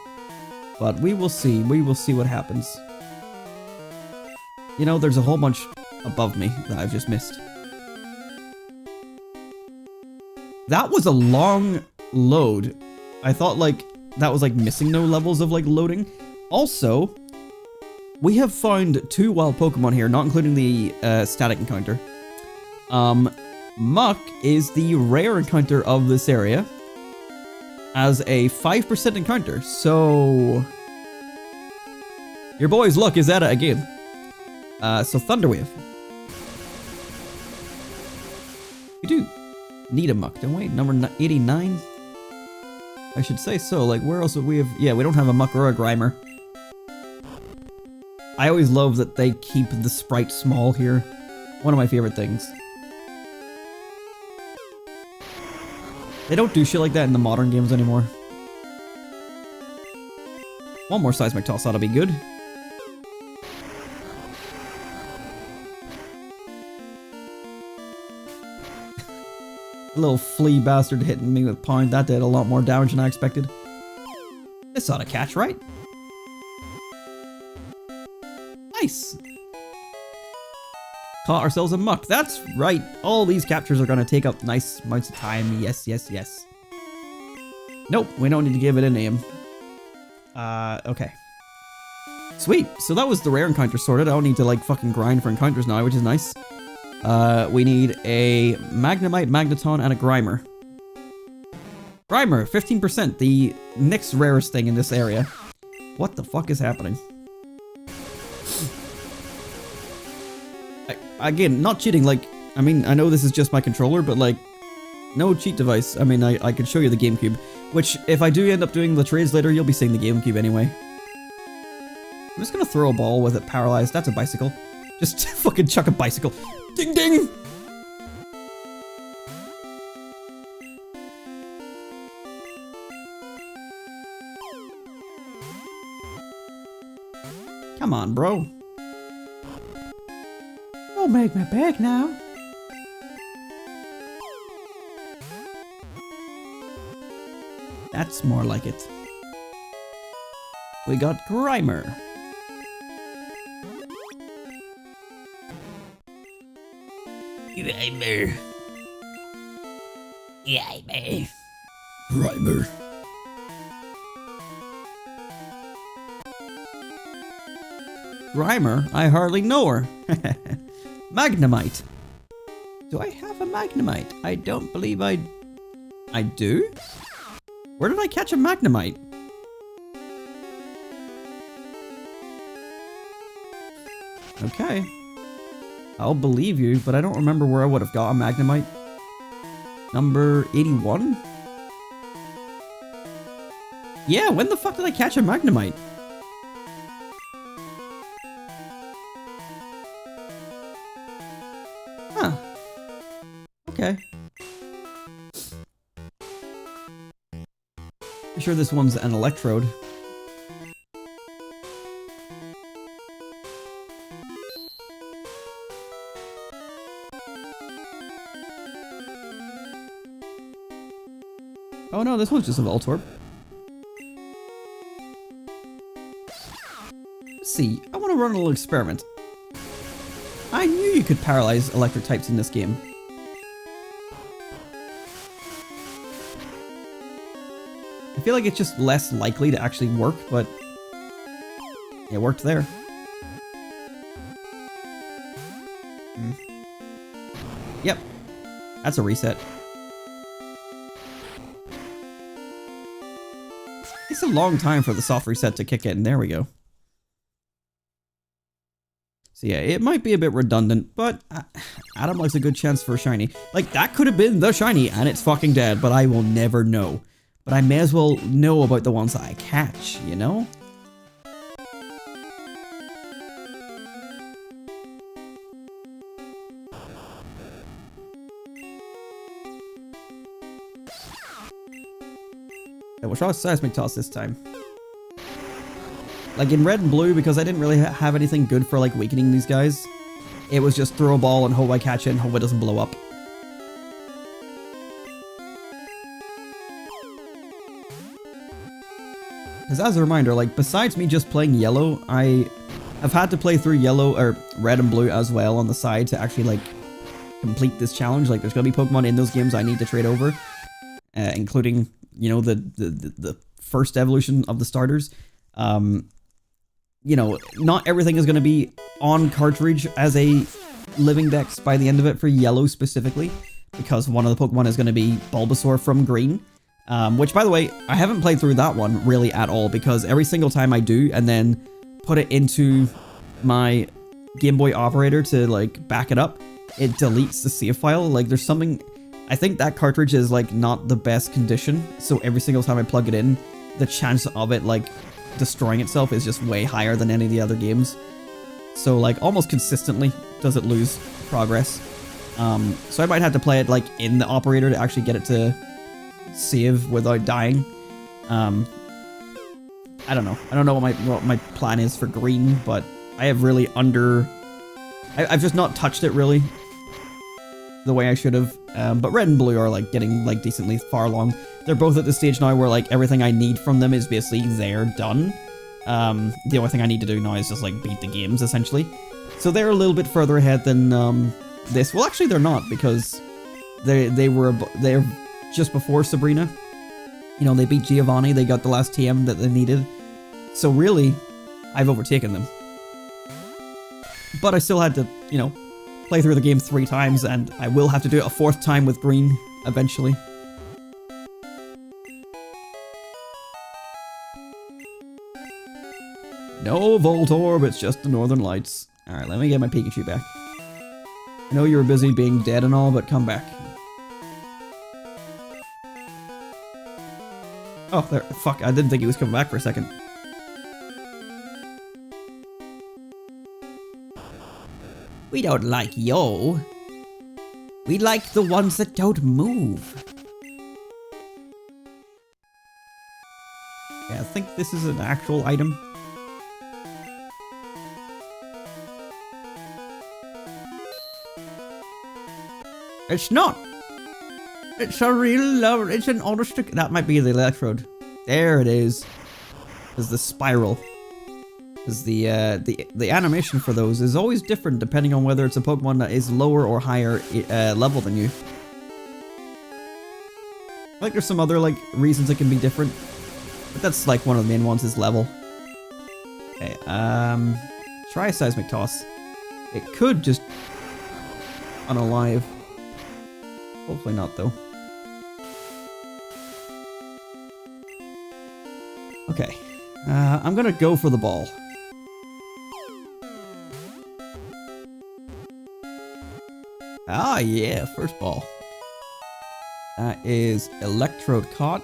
But we will see. We will see what happens. You know, there's a whole bunch above me that I've just missed. That was a long load. I thought like that was like missing no levels of like loading. Also, we have found 2 wild Pokemon here, not including the static encounter. Muck is the rare encounter of this area as a 5% encounter, so your boy's luck is at it again. So Thunder Wave. We do need a Muck, don't we? Number 89? I should say so. Like, where else would we have? Yeah, we don't have a Muck or a Grimer. I always love that they keep the sprite small here. One of my favorite things. They don't do shit like that in the modern games anymore. One more Seismic Toss ought to be good. A little flea bastard hitting me with Pound. That did a lot more damage than I expected. This ought to catch, right? Nice! Caught ourselves a Muck. That's right. All these captures are going to take up nice amounts of time. Yes, yes, yes. Nope, we don't need to give it a name. Okay. Sweet. So that was the rare encounter sorted. I don't need to like fucking grind for encounters now, which is nice. We need a Magnemite, Magneton, and a Grimer. Grimer, 15%, the next rarest thing in this area. What the fuck is happening? Again, not cheating, like, I mean, I know this is just my controller, but like, no cheat device. I mean, I could show you the GameCube, which, if I do end up doing the trades later, you'll be seeing the GameCube anyway. I'm just gonna throw a ball with it paralyzed. That's a bicycle. Just fucking chuck a bicycle. Ding ding! Come on, bro. Don't make me beg now. That's more like it. We got Grimer. Grimer. Grimer. Grimer. Grimer? I hardly know her. Magnemite. Do I have a Magnemite? I don't believe I do? Where did I catch a Magnemite? Okay. I'll believe you, but I don't remember where I would have got a Magnemite. Number 81? Yeah, when the fuck did I catch a Magnemite? Huh. Okay. I'm sure this one's an Electrode. Oh no, this one's just a Voltorb. Let's see, I want to run a little experiment. I knew you could paralyze electric types in this game. I feel like it's just less likely to actually work, but it worked there. Yep, that's a reset. It's a long time for the soft reset to kick in. There we go. So yeah, it might be a bit redundant, but Adam likes a good chance for a shiny. Like, that could have been the shiny, and it's fucking dead, but I will never know. But I may as well know about the ones that I catch, you know? Yeah, we'll try Seismic Toss this time. Like in red and blue, because I didn't really have anything good for like weakening these guys. It was just throw a ball and hope I catch it and hope it doesn't blow up. Because as a reminder, like besides me just playing yellow, I have had to play through yellow or red and blue as well on the side to actually like complete this challenge. Like there's gonna be Pokemon in those games I need to trade over, including, you know, the first evolution of the starters. You know, not everything is going to be on cartridge as a Living Dex by the end of it for yellow specifically, because one of the Pokemon is going to be Bulbasaur from green, which by the way, I haven't played through that one really at all, because every single time I do and then put it into my Gameboy operator to like back it up, it deletes the save file. Like there's something, I think that cartridge is like not the best condition, so every single time I plug it in, the chance of it like destroying itself is just way higher than any of the other games. So like almost consistently does it lose progress. So I might have to play it like in the operator to actually get it to save without dying. I don't know. I don't know what my plan is for green, but I have really I've just not touched it really the way I should have. But red and blue are like getting like decently far along. They're both at the stage now where like everything I need from them is basically there, done. The only thing I need to do now is just like beat the games essentially. So they're a little bit further ahead than this. Well, actually they're not, because they're just before Sabrina. You know, they beat Giovanni, they got the last TM that they needed. So really, I've overtaken them. But I still had to, you know, play through the game 3 times, and I will have to do it a 4th time with green eventually. No Voltorb, it's just the Northern Lights. Alright, let me get my Pikachu back. I know you were busy being dead and all, but come back. Oh, there. Fuck, I didn't think he was coming back for a second. We don't like yo. We like the ones that don't move. Yeah, I think this is an actual item. It's not. It's a real love. It's an honest. That might be the electrode. There it is. Is the spiral. Because the animation for those is always different depending on whether it's a Pokemon that is lower or higher level than you. Like there's some other like reasons it can be different, but that's like one of the main ones is level. Okay, try a Seismic Toss. It could just unalive. Hopefully not though. Okay, I'm gonna go for the ball. Ah, yeah, first ball. That is Electrode caught.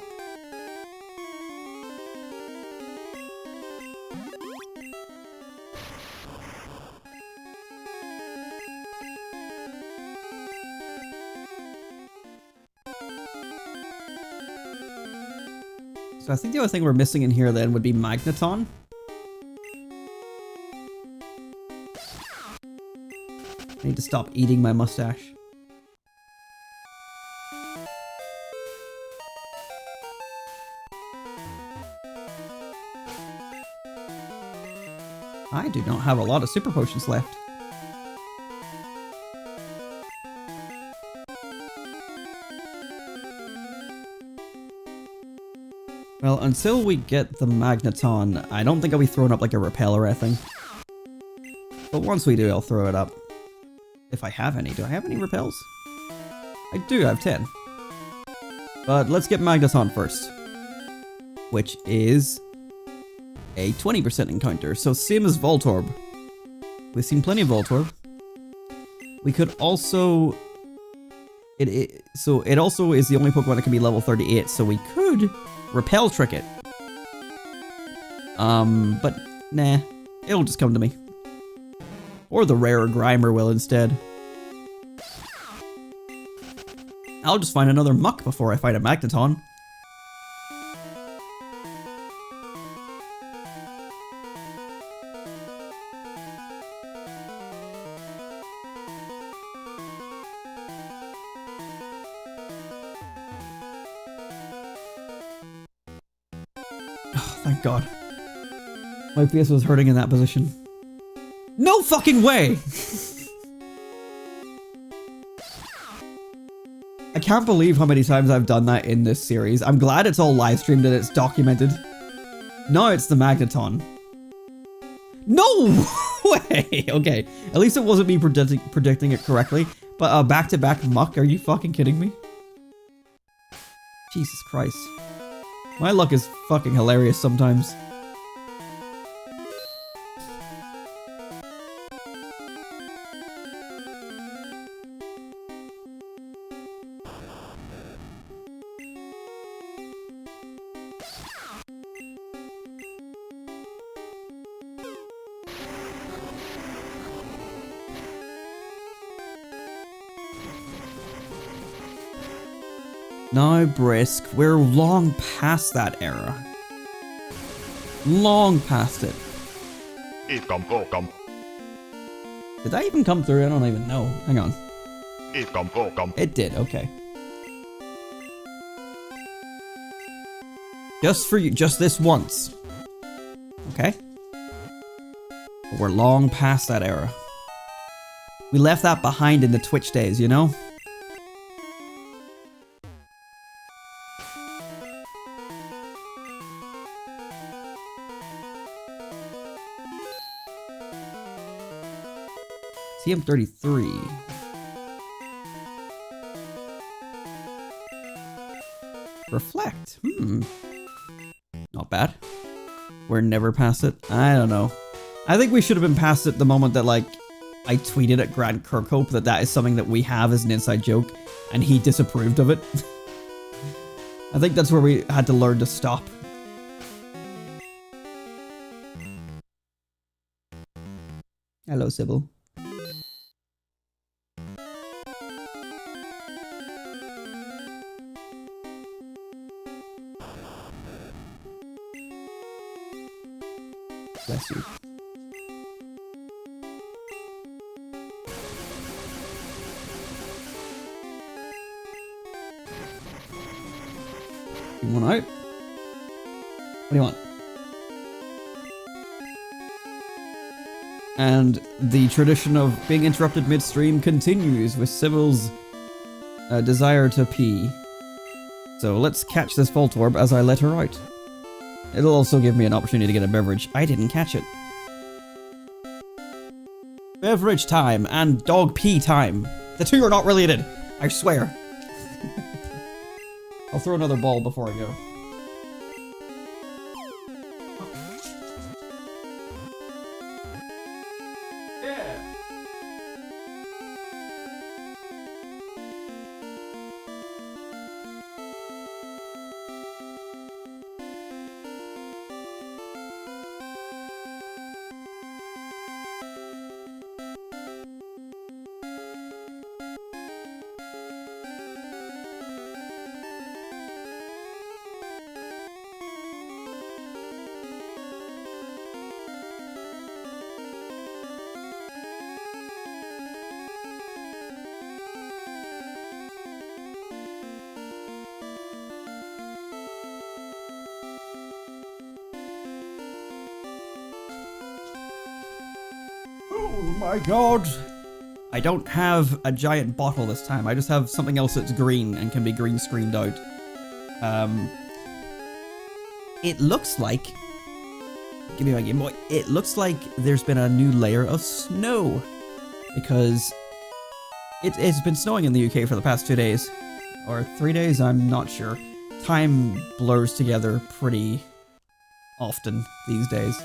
So I think the only thing we're missing in here then would be Magneton. I need to stop eating my mustache. I do not have a lot of super potions left. Well, until we get the Magneton, I don't think I'll be throwing up like a repeller or anything. But once we do, I'll throw it up. If I have any. Do I have any repels? I do, I have 10. But let's get Magneton first. Which is a 20% encounter, so same as Voltorb. We've seen plenty of Voltorb. We could also... So it also is the only Pokemon that can be level 38, so we could Repel Trick it. But nah, it'll just come to me. Or the rarer Grimer will instead. I'll just find another Muck before I fight a Magneton. Oh, thank God. My face was hurting in that position. No fucking way! I can't believe how many times I've done that in this series. I'm glad it's all live streamed and it's documented. No, it's the Magneton. No way! Okay, at least it wasn't me predicting it correctly. But back-to-back Muck, are you fucking kidding me? Jesus Christ. My luck is fucking hilarious sometimes. Now, Brisk, we're long past that era. Long past it. Did that even come through? I don't even know. Hang on. It did, okay. Just for you, just this once. Okay? But we're long past that era. We left that behind in the Twitch days, you know? TM33. Reflect. Not bad. We're never past it. I don't know. I think we should have been past it the moment that, like, I tweeted at Grant Kirkhope that is something that we have as an inside joke, and he disapproved of it. I think that's where we had to learn to stop. Hello, Sybil. Bless you. You want out? What do you want? And the tradition of being interrupted midstream continues with Sybil's desire to pee. So let's catch this Voltorb as I let her out. It'll also give me an opportunity to get a beverage. I didn't catch it. Beverage time and dog pee time. The two are not related, I swear. I'll throw another ball before I go. Oh my god! I don't have a giant bottle this time. I just have something else that's green and can be green screened out. It looks like... Give me my Game Boy. It looks like there's been a new layer of snow. Because it's been snowing in the UK for the past 2 days. Or 3 days, I'm not sure. Time blurs together pretty often these days.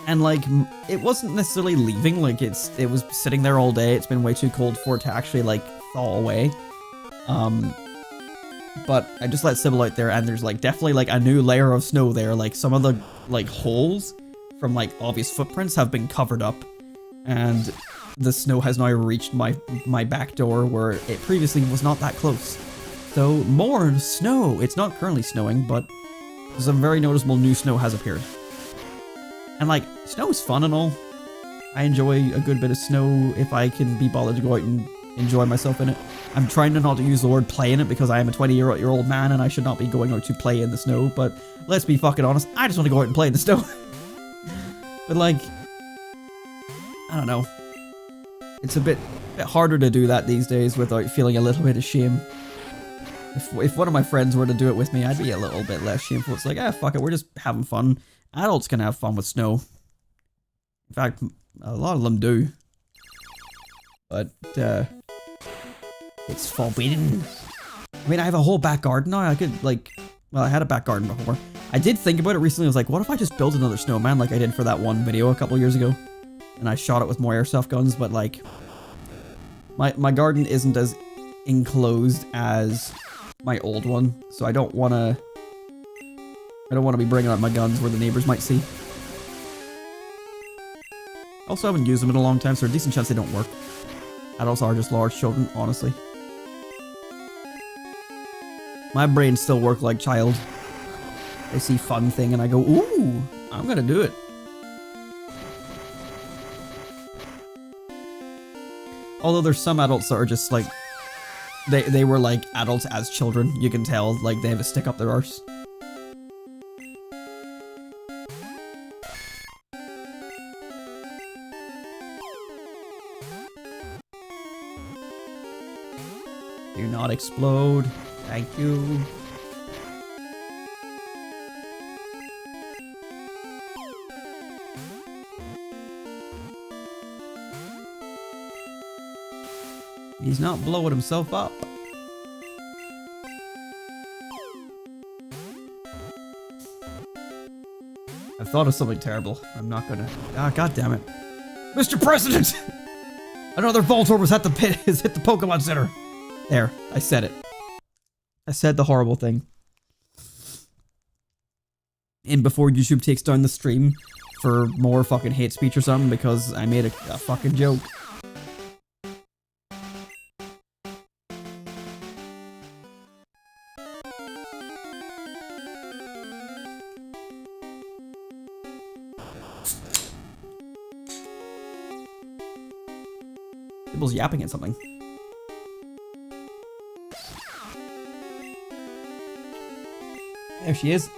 And like, it wasn't necessarily leaving, like it was sitting there all day. It's been way too cold for it to actually like thaw away. But I just let Sybil out there, and there's like definitely like a new layer of snow there. Like some of the like holes from like obvious footprints have been covered up, and the snow has now reached my back door where it previously was not that close. So more snow. It's not currently snowing, but some very noticeable new snow has appeared. And like, snow is fun and all. I enjoy a good bit of snow if I can be bothered to go out and enjoy myself in it. I'm trying to not to use the word play in it because I am a 20-year-old man and I should not be going out to play in the snow, but let's be fucking honest, I just want to go out and play in the snow. But like, I don't know. It's a bit harder to do that these days without feeling a little bit of shame. If one of my friends were to do it with me, I'd be a little bit less shameful. It's like, ah, fuck it, we're just having fun. Adults can have fun with snow. In fact, a lot of them do. But, it's forbidden. I mean, I have a whole back garden now. I could, like, well, I had a back garden before. I did think about it recently. I was like, what if I just built another snowman like I did for that one video a couple years ago? And I shot it with more airsoft guns, but like, my garden isn't as enclosed as my old one, so I don't want to be bringing out my guns where the neighbors might see. Also, I haven't used them in a long time, so there's a decent chance they don't work. Adults are just large children, honestly. My brain still works like child. I see fun thing and I go, ooh, I'm gonna do it. Although there's some adults that are just like, they were like adults as children. You can tell, like, they have a stick up their arse. Do not explode. Thank you. He's not blowing himself up. I've thought of something terrible. I'm not gonna... Ah, God damn it. Mr. President! Another Voltorb has hit the pit, has hit the Pokemon Center. There, I said it. I said the horrible thing. And before YouTube takes down the stream for more fucking hate speech or something because I made a fucking joke. Sibyl's yapping at something. There she is.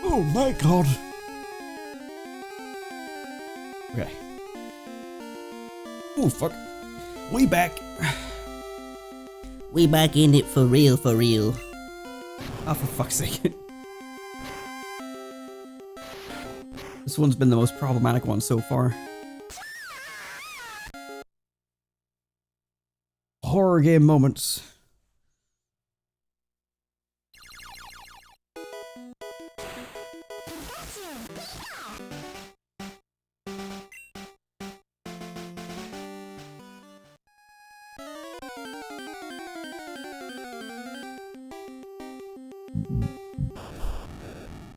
Oh my god. Okay. Oh fuck. We back. We back in it for real, for real. Oh, for fuck's sake. This one's been the most problematic one so far. Horror game moments.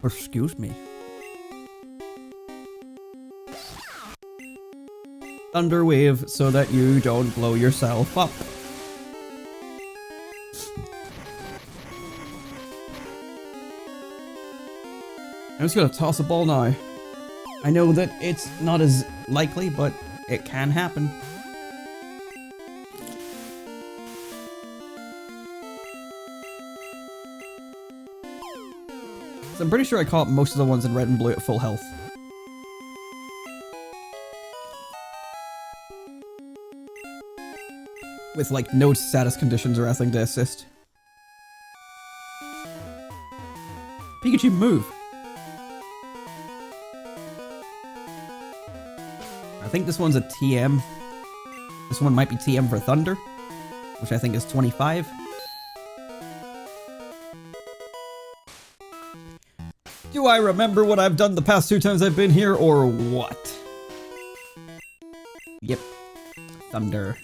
Excuse me. Thunder wave so that you don't blow yourself up. I'm just gonna toss a ball now. I know that it's not as likely, but it can happen. So I'm pretty sure I caught most of the ones in red and blue at full health. With like no status conditions or anything to assist. Pikachu, move! I think this one's a TM. This one might be TM for Thunder, which I think is 25. Do I remember what I've done the past 2 times I've been here, or what? Yep. Thunder.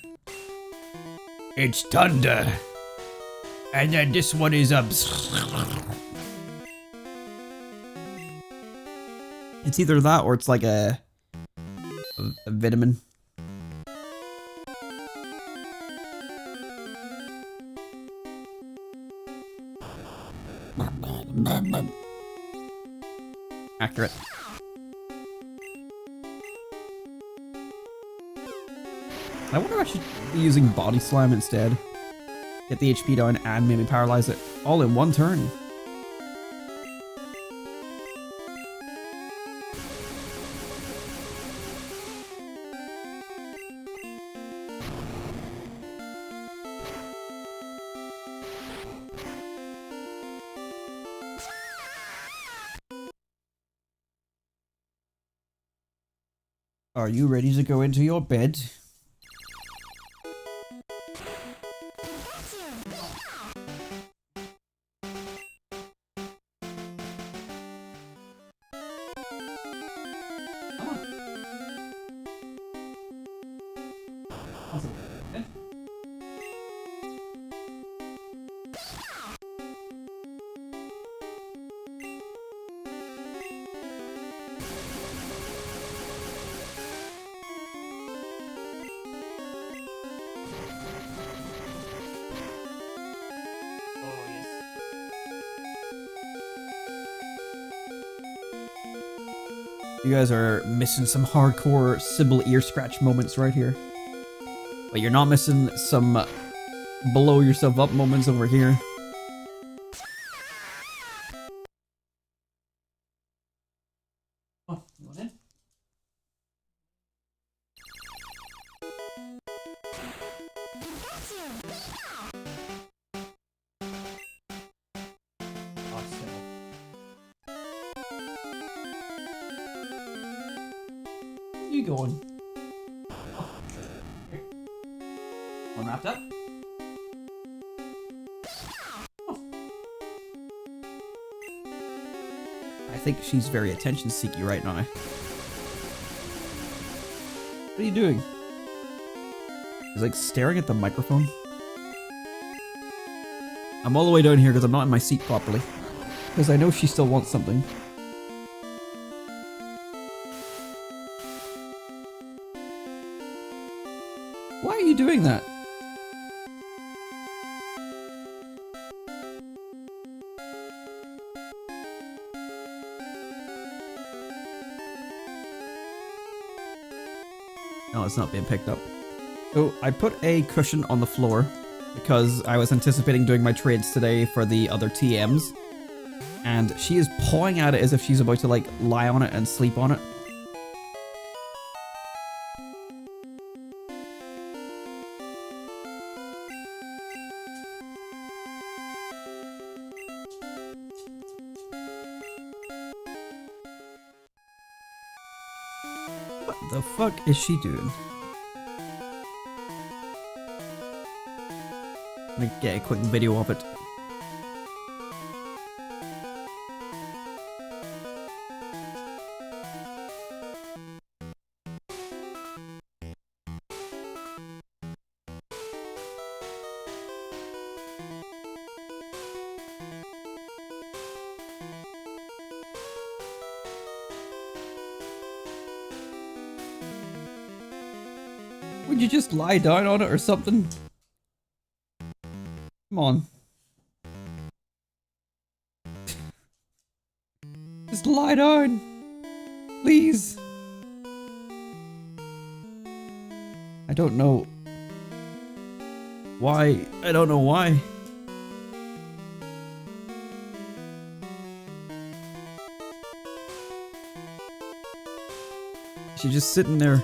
It's Thunder. And then this one is It's either that or it's like a vitamin. Accurate. I wonder if I should be using Body Slam instead. Get the HP down and maybe paralyze it all in one turn. Are you ready to go into your bed? You guys are missing some hardcore Sybil ear scratch moments right here. But you're not missing some blow yourself up moments over here. Oh, you want in? You going? Oh, here. One wrapped up. Oh. I think she's very attention seeky right now. What are you doing? She's like staring at the microphone. I'm all the way down here because I'm not in my seat properly. Because I know she still wants something. Why are you doing that? No, it's not being picked up. So I put a cushion on the floor because I was anticipating doing my trades today for the other TMs. And she is pawing at it as if she's about to like lie on it and sleep on it. What the fuck is she doing? Let me get a quick video of it. Would you just lie down on it or something? Come on. Just lie down. Please. I don't know why. I don't know why. She's just sitting there,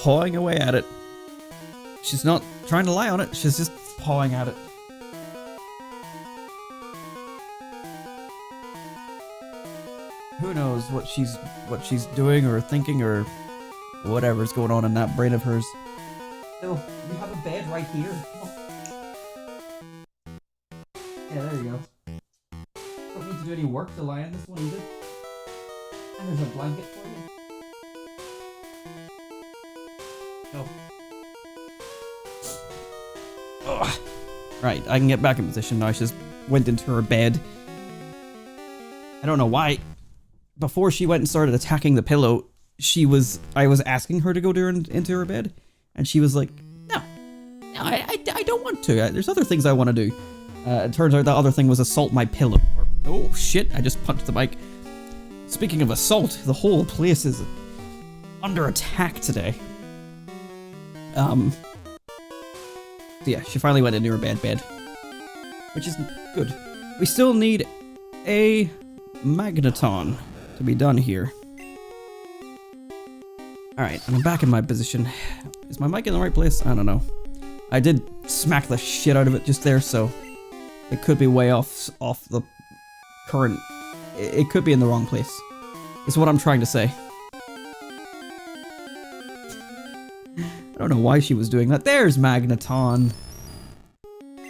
pawing away at it. She's not trying to lie on it, she's just pawing at it. Who knows what she's doing or thinking or whatever's going on in that brain of hers. So, you have a bed right here. Yeah, there you go. Don't need to do any work to lie in this one either. And there's a blanket for you. Go. Ugh. Right, I can get back in position now. She just went into her bed. I don't know why. Before she went and started attacking the pillow, I was asking her to go into her bed, and she was like, no, I don't want to. There's other things I want to do. It turns out that other thing was assault my pillow. Oh shit, I just punched the mic. Speaking of assault, the whole place is under attack today. So yeah, she finally went into her bed, which is good. We still need a magneton to be done here. Alright, I'm back in my position. Is my mic in the right place? I don't know. I did smack the shit out of it just there, so it could be way off the current. It could be in the wrong place. Is what I'm trying to say. I don't know why she was doing that. There's Magneton.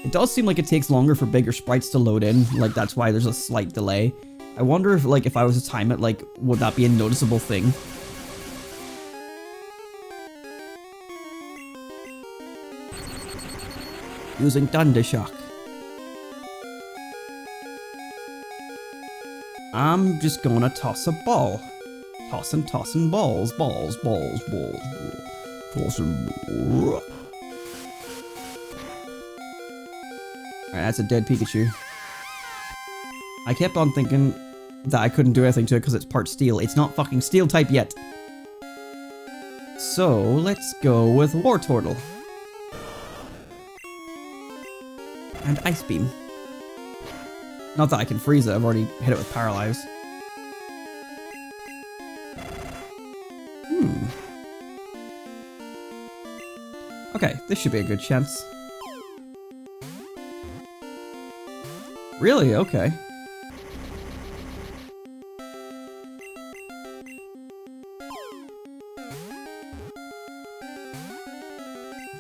It does seem like it takes longer for bigger sprites to load in. Like, that's why there's a slight delay. I wonder if, like, if I was to time it, like, would that be a noticeable thing? Using Thunder Shock. I'm just gonna toss a ball. Tossing balls. Tossing ball. Alright, that's a dead Pikachu. I kept on thinking that I couldn't do anything to it because it's part steel. It's not fucking steel type yet. So, let's go with Wartortle. And Ice Beam. Not that I can freeze it, I've already hit it with Paralyze. Okay, this should be a good chance. Really? Okay.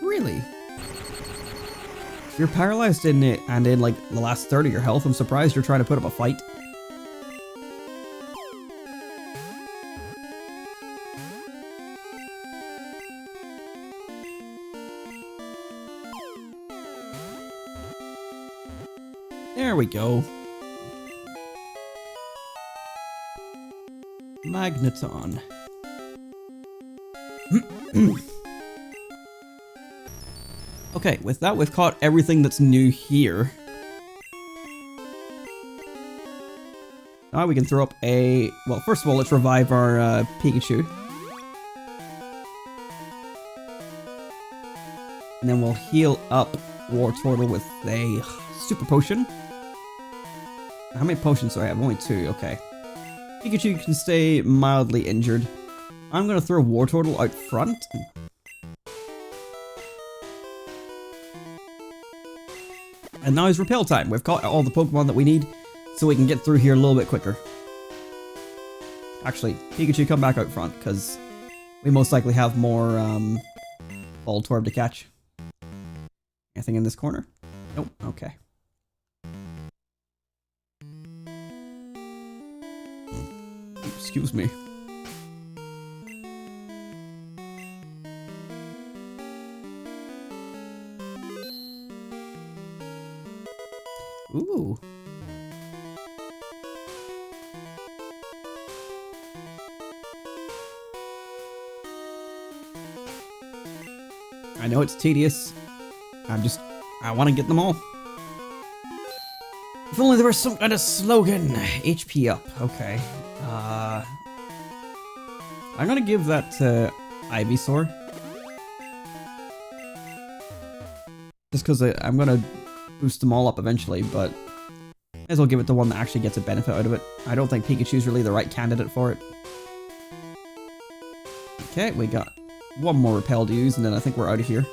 Really? If you're paralyzed in it and in like the last third of your health, I'm surprised you're trying to put up a fight. There we go. Magneton. Okay, with that, we've caught everything that's new here. Now we can throw up a... Well, first of all, let's revive our Pikachu. And then we'll heal up Wartortle with a Super Potion. How many potions do I have? Only 2, okay. Pikachu can stay mildly injured. I'm gonna throw Wartortle out front. And now is Repel time. We've caught all the Pokemon that we need, so we can get through here a little bit quicker. Actually, Pikachu, come back out front, because we most likely have more Voltorb to catch. Anything in this corner? Nope, okay. Excuse me. Ooh. I know it's tedious. I want to get them all. If only there was some kind of slogan. HP up. Okay. I'm gonna give that to Ivysaur. Just because I'm gonna boost them all up eventually, but may as well give it the one that actually gets a benefit out of it. I don't think Pikachu's really the right candidate for it. Okay, we got one more repel to use, and then I think we're out of here.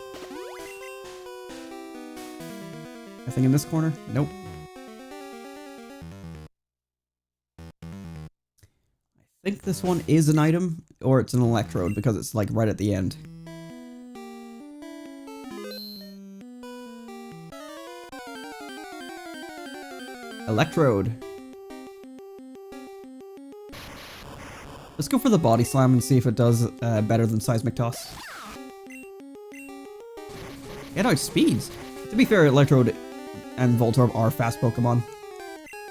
Nothing in this corner? Nope. I think this one is an item, or it's an electrode, because it's like right at the end. Electrode. Let's go for the body slam and see if it does better than seismic toss. Yeah, no, it speeds. To be fair, Electrode and Voltorb are fast Pokemon.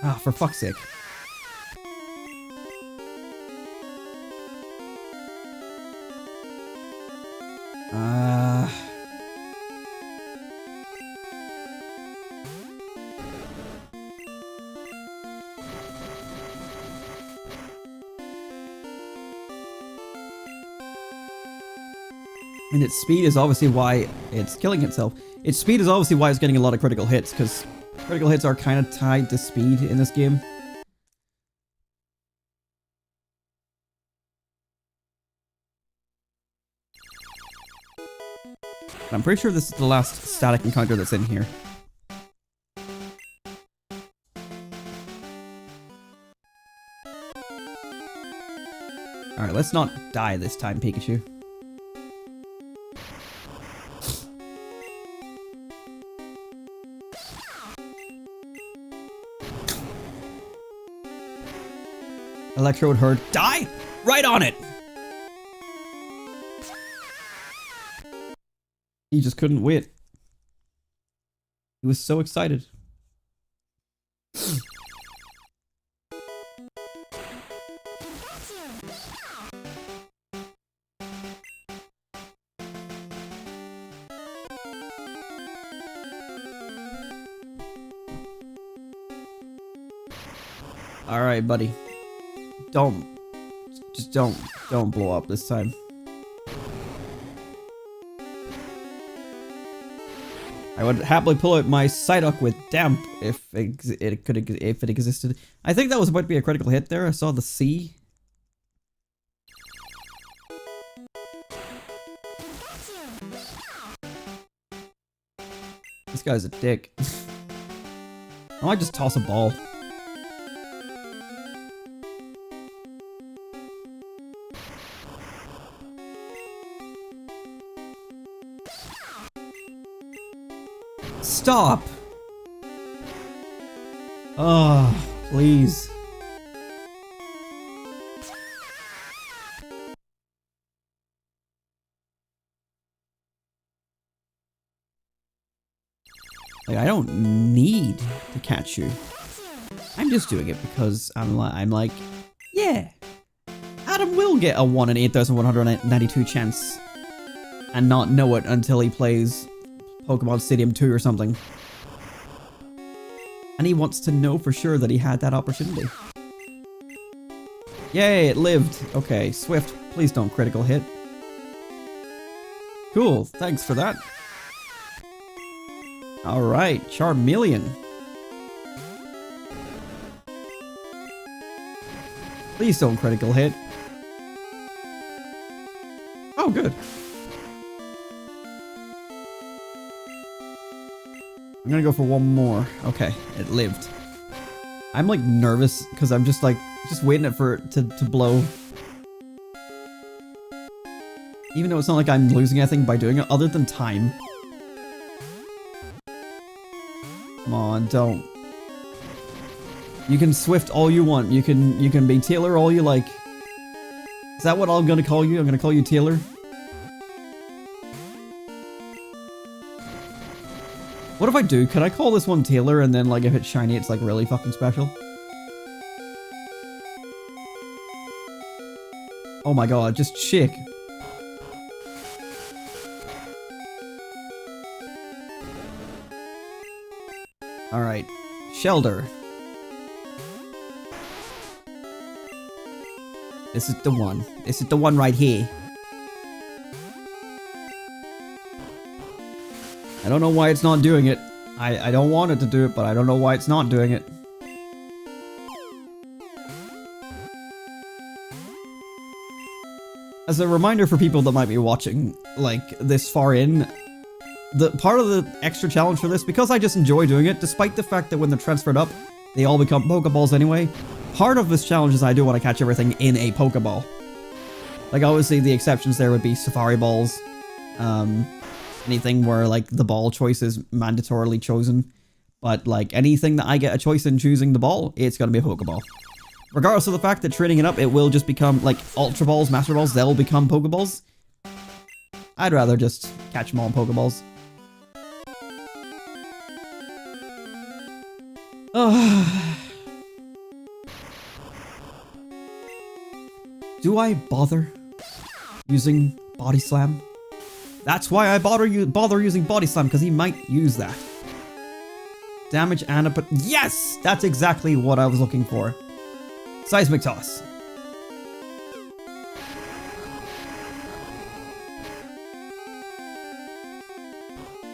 Ah, for fuck's sake. And its speed is obviously why it's killing itself. Its speed is obviously why it's getting a lot of critical hits, because critical hits are kind of tied to speed in this game. I'm pretty sure this is the last static encounter that's in here. Alright, let's not die this time, Pikachu. Electrode Herd. Die! Right on it! He just couldn't wait. He was so excited. Alright, buddy. Don't blow up this time. I would happily pull out my Psyduck with Damp if it existed. I think that was about to be a critical hit there. I saw the C. This guy's a dick. I might just toss a ball. Stop! Oh, please. Like, I don't need to catch you. I'm just doing it because I'm like, yeah, Adam will get a 1 in 8,192 chance and not know it until he plays Pokémon Stadium 2 or something. And he wants to know for sure that he had that opportunity. Yay, it lived. Okay, Swift, please don't critical hit. Cool, thanks for that. Alright, Charmeleon. Please don't critical hit. Oh, good. I'm gonna go for one more. Okay, it lived. I'm like nervous because I'm just waiting for it to blow. Even though it's not like I'm losing anything by doing it other than time. Come on, don't. You can Swift all you want. You can be Taylor all you like. Is that what I'm gonna call you? I'm gonna call you Taylor. What if I do? Could I call this one Taylor and then like if it's shiny it's like really fucking special? Oh my god, just chick. Alright. Shelter. This is the one. This is the one right here. I don't know why it's not doing it. I don't want it to do it, but I don't know why it's not doing it. as a reminder for people that might be watching, like, this far in, the part of the extra challenge for this, because I just enjoy doing it, despite the fact that when they're transferred up, they all become Pokeballs anyway, part of this challenge is I do want to catch everything in a Pokeball. Like, obviously, the exceptions there would be Safari Balls, anything where, like, the ball choice is mandatorily chosen, but, like, anything that I get a choice in choosing the ball, it's gonna be a Pokeball. Regardless of the fact that training it up, it will just become, like, Ultra Balls, Master Balls, they'll become Pokeballs. I'd rather just catch them all in Pokeballs. Do I bother using Body Slam? That's why I bother using Body Slam, because he might use that. Damage and a... Yes! That's exactly what I was looking for. Seismic Toss.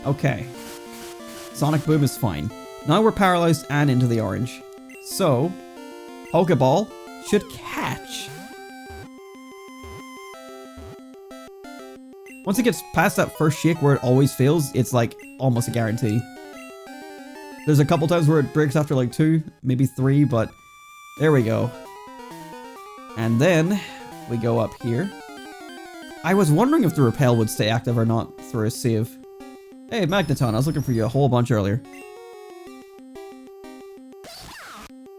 Okay. Sonic Boom is fine. Now we're paralyzed and into the orange. So, Pokeball should catch. Once it gets past that first shake where it always fails, it's like almost a guarantee. There's a couple times where it breaks after like 2, maybe 3, but there we go. And then we go up here. I was wondering if the repel would stay active or not through a save. Hey, Magneton, I was looking for you a whole bunch earlier.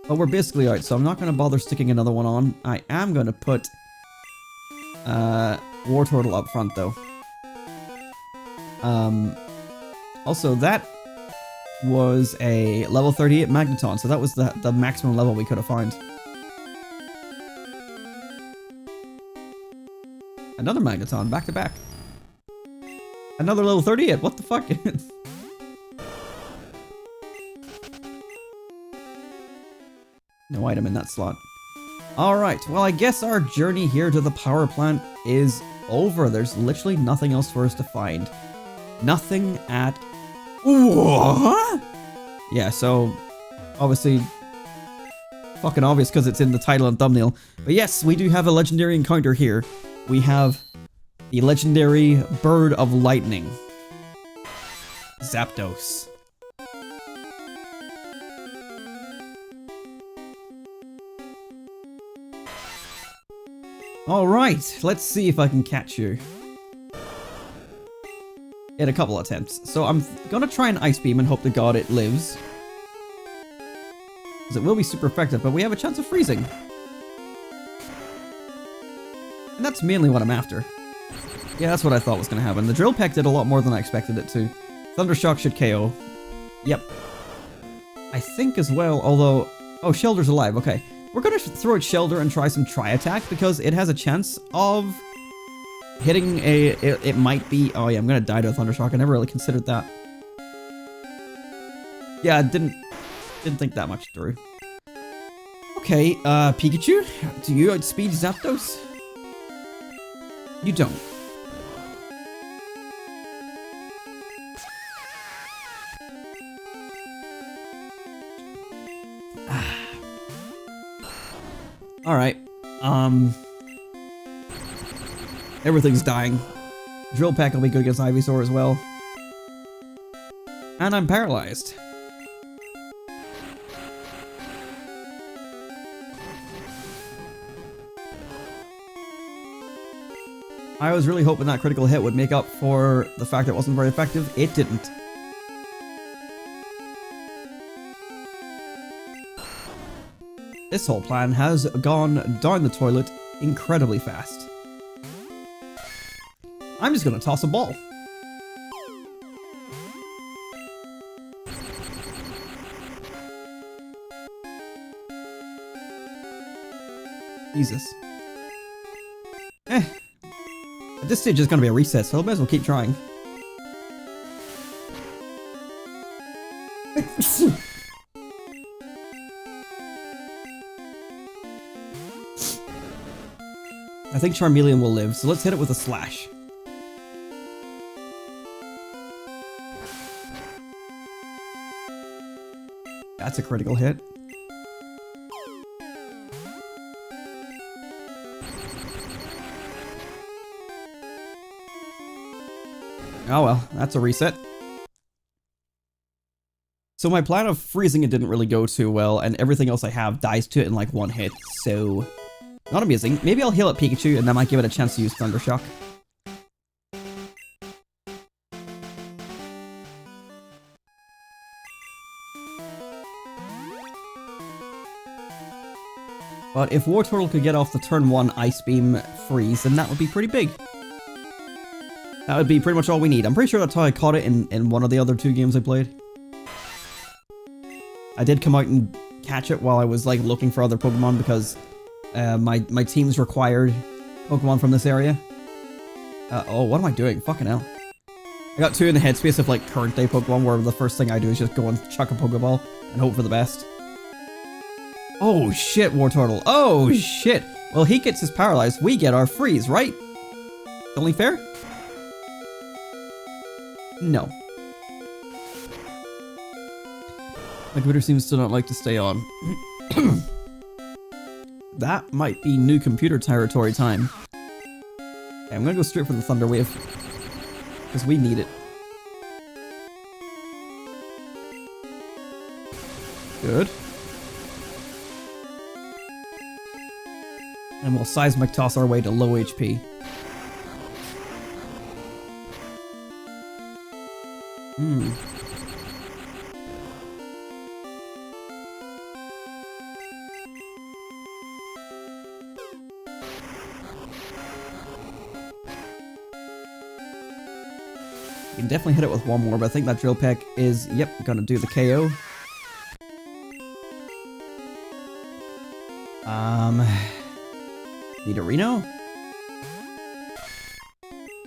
But we're basically out, so I'm not going to bother sticking another one on. I am going to put Wartortle up front, though. Also, that was a level 38 Magneton, so that was the maximum level we could have found. Another Magneton, back to back. Another level 38, what the fuck? No item in that slot. Alright, well I guess our journey here to the power plant is over. There's literally nothing else for us to find. Nothing at... What? Yeah, so obviously fucking obvious because it's in the title and thumbnail. But yes, we do have a legendary encounter here. We have the legendary Bird of Lightning. Zapdos. Alright, let's see if I can catch you. In a couple attempts. So I'm gonna try an Ice Beam and hope to God it lives. Because it will be super effective, but we have a chance of freezing. And that's mainly what I'm after. Yeah, that's what I thought was gonna happen. The Drill Peck did a lot more than I expected it to. Thundershock should KO. Yep. I think as well, although... Oh, Shelter's alive, okay. We're gonna throw at Shelter and try some Tri-Attack because it has a chance of hitting a... It might be... Oh yeah, I'm gonna die to a Thundershock. I never really considered that. Yeah, I didn't think that much through. Okay, Pikachu, do you outspeed Zapdos? You don't. Alright, everything's dying. Drill Peck will be good against Ivysaur as well. And I'm paralyzed. I was really hoping that critical hit would make up for the fact it wasn't very effective. It didn't. This whole plan has gone down the toilet incredibly fast. I'm just gonna toss a ball. Jesus. At this stage it's gonna be a reset, so I might as well keep trying. I think Charmeleon will live, so let's hit it with a Slash. That's a critical hit. Oh well, that's a reset. So my plan of freezing it didn't really go too well, and everything else I have dies to it in like one hit, so not amazing. Maybe I'll heal up Pikachu and that might give it a chance to use Thunder Shock. But if Wartortle could get off the turn 1 Ice Beam freeze, then that would be pretty big. That would be pretty much all we need. I'm pretty sure that's how I caught it in one of the other 2 games I played. I did come out and catch it while I was like looking for other Pokemon because my teams required Pokemon from this area. Oh, what am I doing? Fucking hell. I got 2 in the headspace of like current day Pokemon where the first thing I do is just go and chuck a Pokeball and hope for the best. Oh shit, Wartortle. Oh shit. Well, he gets his paralyzed. We get our freeze, right? Only fair? No. My computer seems to not like to stay on. That might be new computer territory time. Okay, I'm gonna go straight for the Thunder Wave. Because we need it. Good. And we'll Seismic Toss our way to low HP. You can definitely hit it with one more, but I think that Drill Peck is, yep, gonna do the KO. Need a Reno?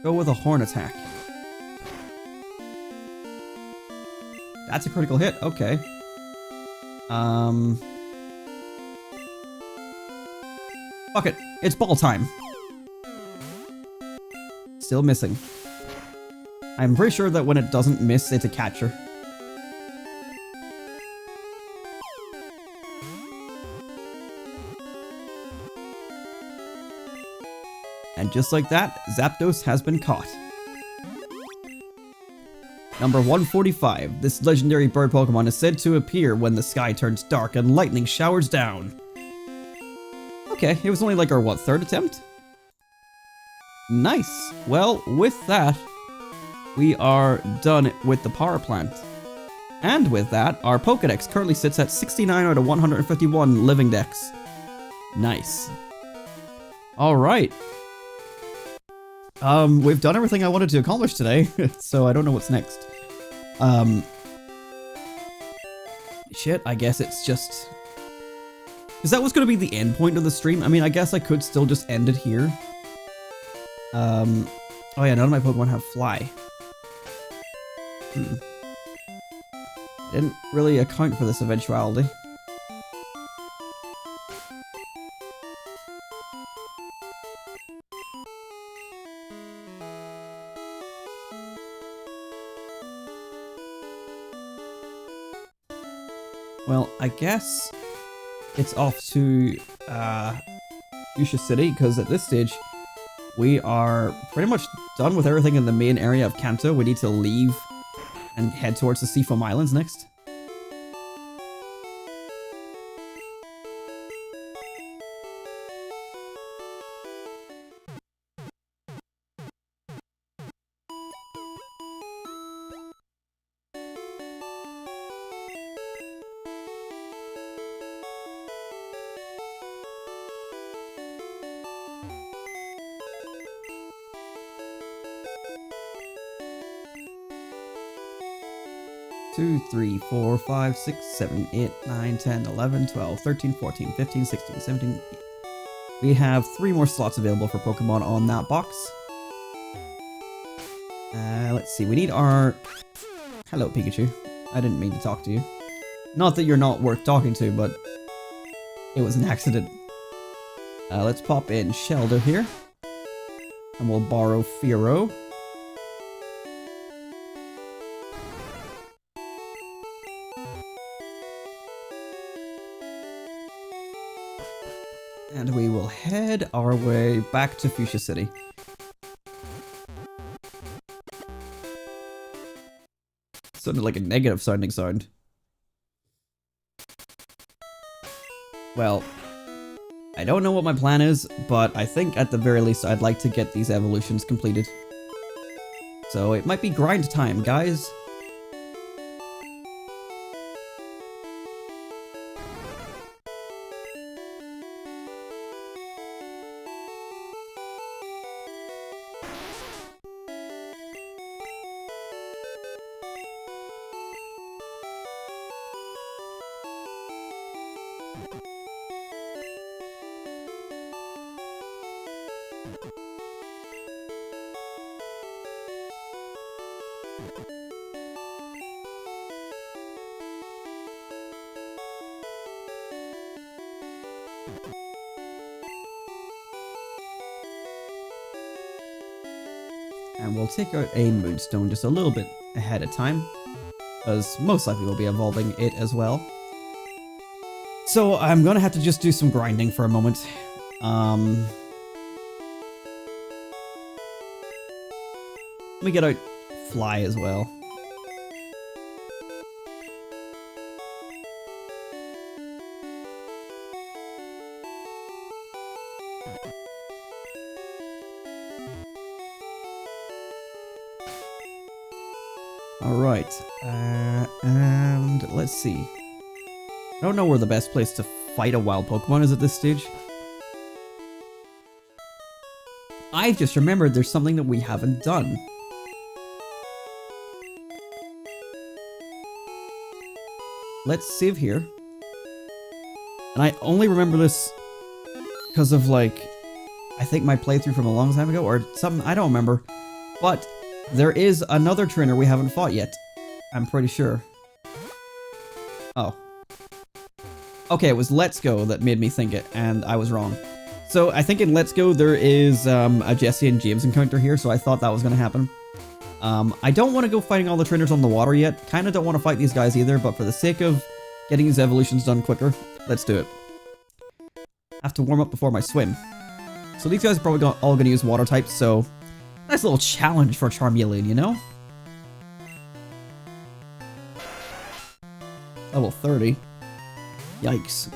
Go with a Horn Attack. That's a critical hit, okay. Fuck it, it's ball time. Still missing. I'm pretty sure that when it doesn't miss, it's a catcher. And just like that, Zapdos has been caught. Number 145. This legendary bird Pokemon is said to appear when the sky turns dark and lightning showers down. Okay, it was only like our, what, 3rd attempt? Nice. Well, with that, we are done with the power plant. And with that, our Pokedex currently sits at 69 out of 151 Living Dex. Nice. Alright. We've done everything I wanted to accomplish today, so I don't know what's next. Shit, I guess it's just... Because that was going to be the end point of the stream. I mean, I guess I could still just end it here. Oh yeah, none of my Pokemon have Fly. I didn't really account for this eventuality. Well, I guess it's off to Fuchsia City, because at this stage we are pretty much done with everything in the main area of Kanto. We need to leave and head towards the Seafoam Islands next. Two, 3, 4, 5, 6, 7, 8, 9, 10, 11, 12, 13, 14, 15, 16, 17. We have 3 more slots available for Pokemon on that box. Let's see, we need our... Hello, Pikachu. I didn't mean to talk to you. Not that you're not worth talking to, but it was an accident. Let's pop in Shelder here. And we'll borrow Fearow. And we will head our way back to Fuchsia City. Sounded like a negative sounding sound. Well, I don't know what my plan is, but I think at the very least I'd like to get these evolutions completed. So it might be grind time, guys. And we'll take out a Moonstone just a little bit ahead of time, as most likely we'll be evolving it as well. So I'm gonna have to just do some grinding for a moment. Let me get out Fly as well. Alright, and let's see. I don't know where the best place to fight a wild Pokemon is at this stage. I just remembered there's something that we haven't done. Let's save here. And I only remember this because of, like, I think my playthrough from a long time ago or something, I don't remember. But there is another trainer we haven't fought yet. I'm pretty sure. Oh. Okay, it was Let's Go that made me think it, and I was wrong. So I think in Let's Go there is a Jesse and James encounter here, so I thought that was going to happen. I don't want to go fighting all the trainers on the water yet. Kind of don't want to fight these guys either, but for the sake of getting these evolutions done quicker, let's do it. I have to warm up before my swim. So these guys are probably all going to use water types, so nice little challenge for Charmeleon, you know? Level 30. Yikes.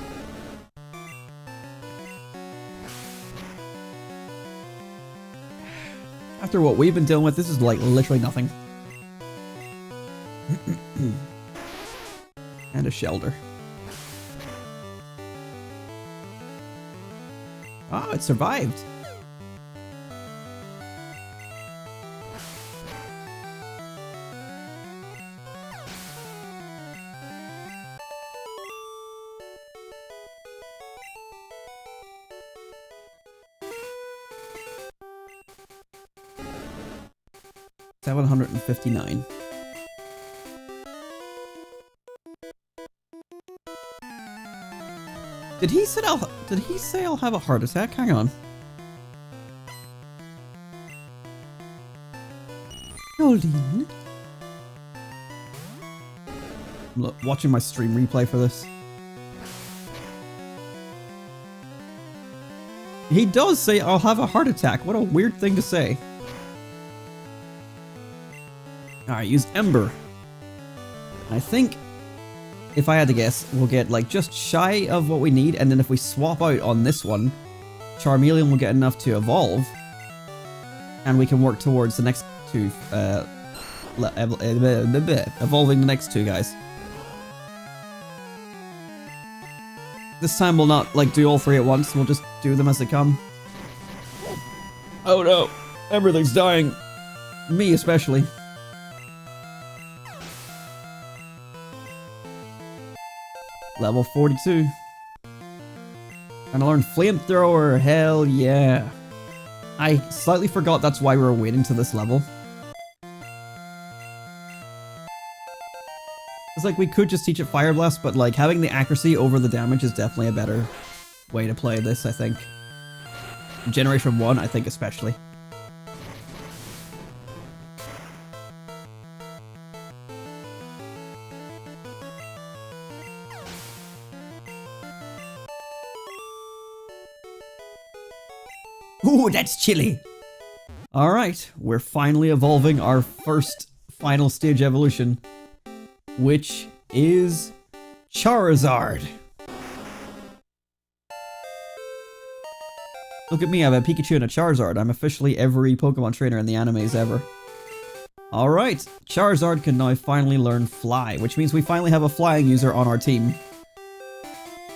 After what we've been dealing with, this is like literally nothing. And a shelter. Oh, it survived. $759. Did he say I'll have a heart attack? Hang on. Jolene? I'm watching my stream replay for this. He does say I'll have a heart attack. What a weird thing to say. Alright, use Ember. I think, if I had to guess, we'll get like just shy of what we need, and then if we swap out on this one, Charmeleon will get enough to evolve, and we can work towards the next two, evolving the next two guys. This time we'll not like do all three at once, we'll just do them as they come. Oh no, everything's dying. Me especially. Level 42. And I learned Flamethrower, hell yeah. I slightly forgot that's why we were waiting to this level. It's like we could just teach it Fire Blast, but like having the accuracy over the damage is definitely a better way to play this, I think. Generation 1, I think especially. Ooh, that's chilly. Alright, we're finally evolving our first final stage evolution. which is Charizard. Look at me, I have a Pikachu and a Charizard. I'm officially every Pokemon trainer in the animes ever. Alright, Charizard can now finally learn Fly, which means we finally have a flying user on our team.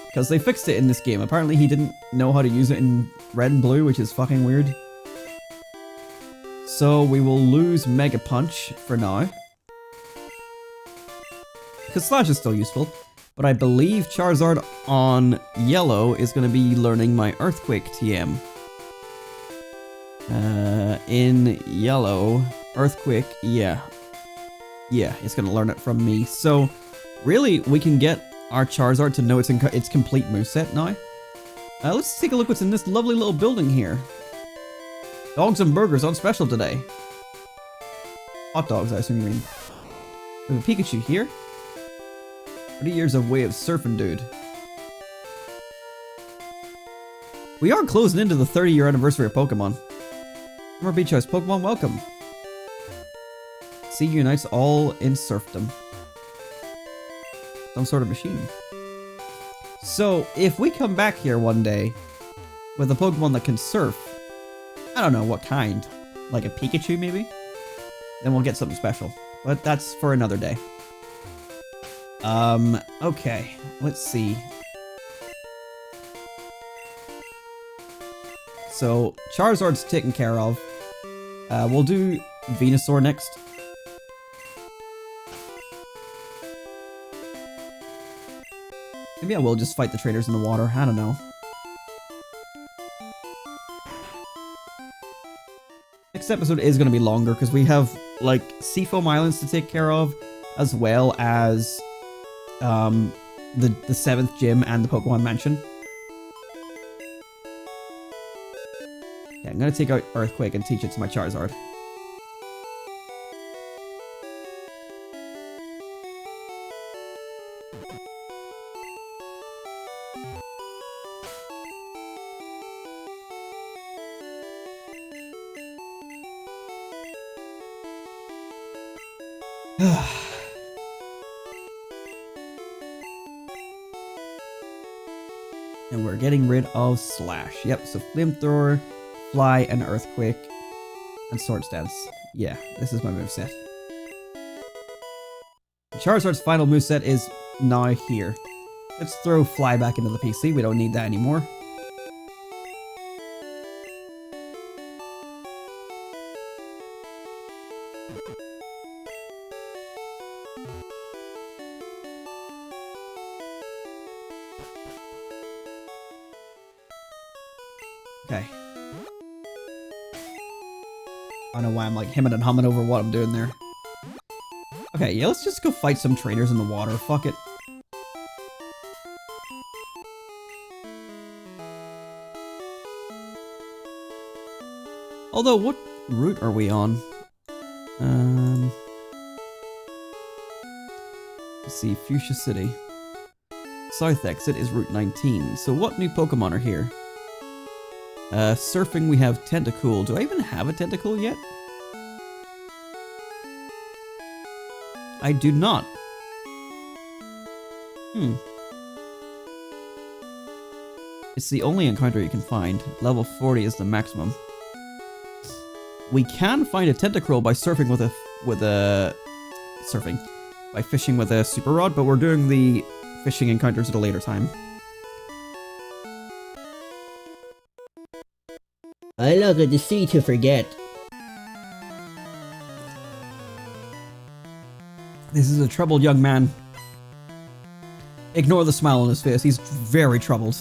Because they fixed it in this game. Apparently he didn't know how to use it in Red and Blue, which is fucking weird. So we will lose Mega Punch for now. Because Slash is still useful. But I believe Charizard on Yellow is going to be learning my Earthquake TM. In Yellow, Earthquake, yeah. Yeah, it's going to learn it from me. So, really, we can get our Charizard to know its complete moveset now. Let's take a look what's in this lovely little building here. Dogs and burgers on special today. Hot dogs, I assume you mean. We have a Pikachu here. 30 years of way of surfing, dude. We are closing into the 30-year anniversary of Pokemon. Summer Beach House Pokemon, welcome. Sea unites all in serfdom. Some sort of machine. So, if we come back here one day with a Pokemon that can surf, I don't know what kind, like a Pikachu maybe, then we'll get something special. But that's for another day. Okay, let's see. So, Charizard's taken care of. We'll do Venusaur next. Maybe I will just fight the trainers in the water, I don't know. Next episode is going to be longer because we have, like, Seafoam Islands to take care of, as well as the 7th gym and the Pokemon Mansion. Yeah, I'm gonna take out Earthquake and teach it to my Charizard. And we're getting rid of Slash. Yep, so Flamethrower, Fly, and Earthquake, and Swords Dance. Yeah, this is my moveset. Charizard's final moveset is now here. Let's throw Fly back into the PC, we don't need that anymore. Okay. I don't know why I'm like hemming and humming over what I'm doing there. Okay, yeah, let's just go fight some trainers in the water. Fuck it. Although, what route are we on? Let's see, Fuchsia City. South exit is Route 19. So what new Pokemon are here? Surfing, we have Tentacool. Do I even have a Tentacool yet? I do not. It's the only encounter you can find. Level 40 is the maximum. We can find a Tentacruel by surfing by fishing with a Super Rod, but we're doing the fishing encounters at a later time. I look at the sea to forget. This is a troubled young man. Ignore the smile on his face, he's very troubled.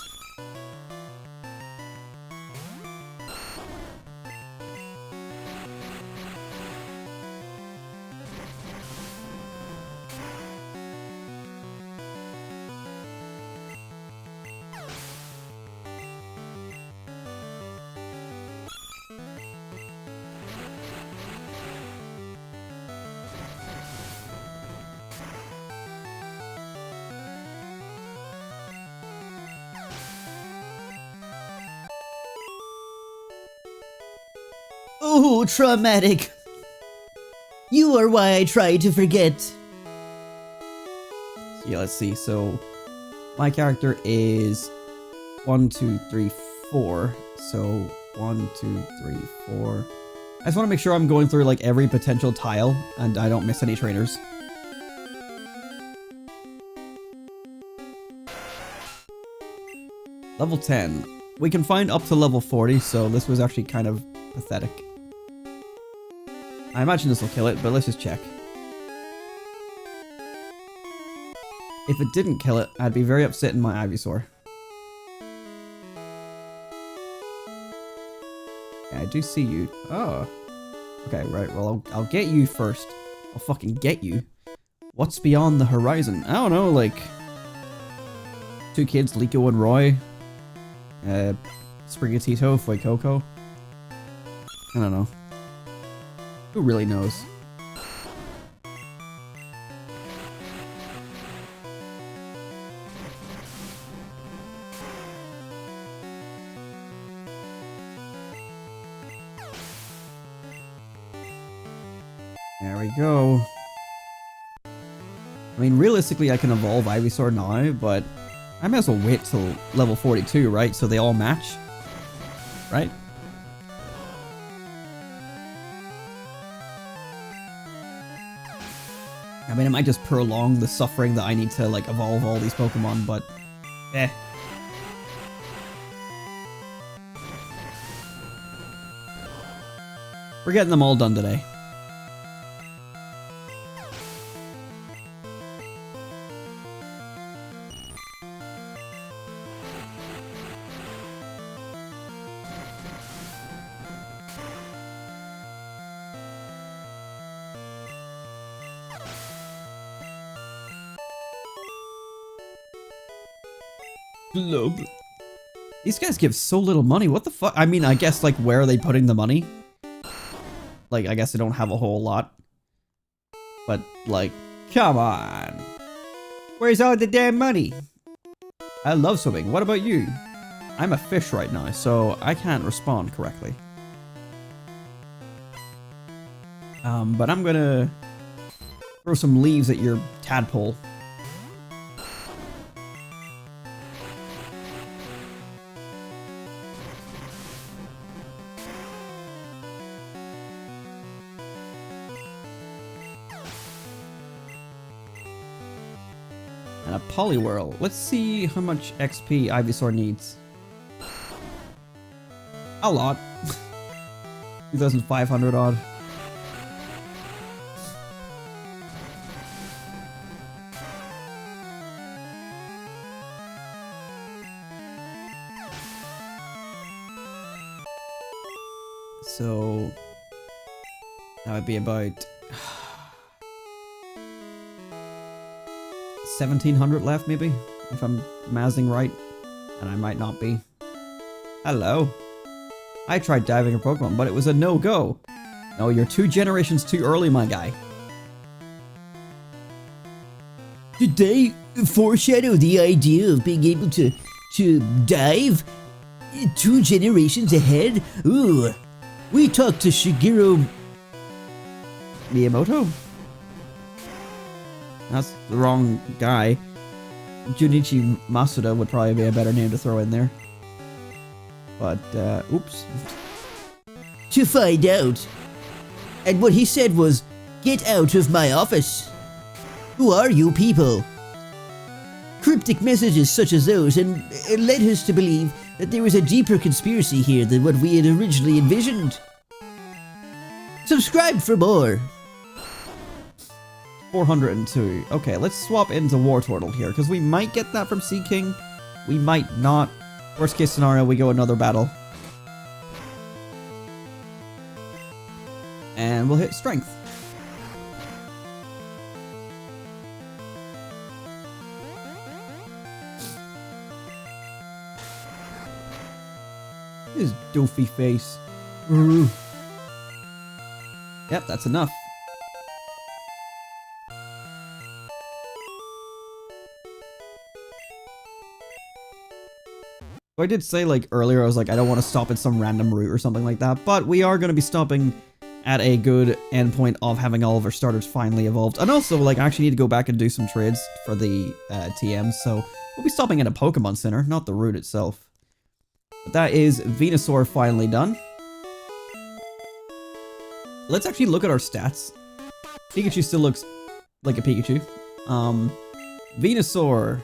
Oh, traumatic. You are why I try to forget. Yeah, let's see. So my character is 1, 2, 3, 4. So 1, 2, 3, 4. I just want to make sure I'm going through like every potential tile and I don't miss any trainers. Level 10. We can find up to level 40, so this was actually kind of pathetic. I imagine this will kill it, but let's just check. If it didn't kill it, I'd be very upset in my Ivysaur. Yeah, I do see you. Oh. Okay, right. Well, I'll get you first. I'll fucking get you. What's beyond the horizon? I don't know, like... 2 kids, Liko and Roy. Sprigatito, Fuecoco. I don't know. Who really knows? There we go. I mean, realistically, I can evolve Ivysaur now, but I might as well wait till level 42, right? So they all match, right? I mean, it might just prolong the suffering that I need to, like, evolve all these Pokemon, but eh. We're getting them all done today. Glub. These guys give so little money. What the fuck? I mean, I guess, like, where are they putting the money? Like, I guess they don't have a whole lot. But, like, come on. Where's all the damn money? I love swimming. What about you? I'm a fish right now, so I can't respond correctly. But I'm gonna throw some leaves at your tadpole. And a Poliwhirl. Let's see how much XP Ivysaur needs. A lot. 2,500 odd. So that would be about 1,700 left, maybe, if I'm mathing right, and I might not be. Hello. I tried diving a Pokemon, but it was a no-go. No, you're 2 generations too early, my guy. Did they foreshadow the idea of being able to dive 2 generations ahead? Ooh. We talked to Shigeru Miyamoto? That's the wrong guy. Junichi Masuda would probably be a better name to throw in there. But, oops. To find out. And what he said was, "Get out of my office." Who are you people? Cryptic messages such as those and led us to believe that there was a deeper conspiracy here than what we had originally envisioned. Subscribe for more. 402. Okay, let's swap into Wartortle here, because we might get that from Sea King. We might not. Worst case scenario, we go another battle. And we'll hit Strength. His doofy face. Yep, that's enough. So I did say, like, earlier, I was like, I don't want to stop at some random route or something like that, but we are going to be stopping at a good endpoint of having all of our starters finally evolved. And also, like, I actually need to go back and do some trades for the TMs, so we'll be stopping at a Pokemon Center, not the route itself. But that is Venusaur finally done. Let's actually look at our stats. Pikachu still looks like a Pikachu. Venusaur,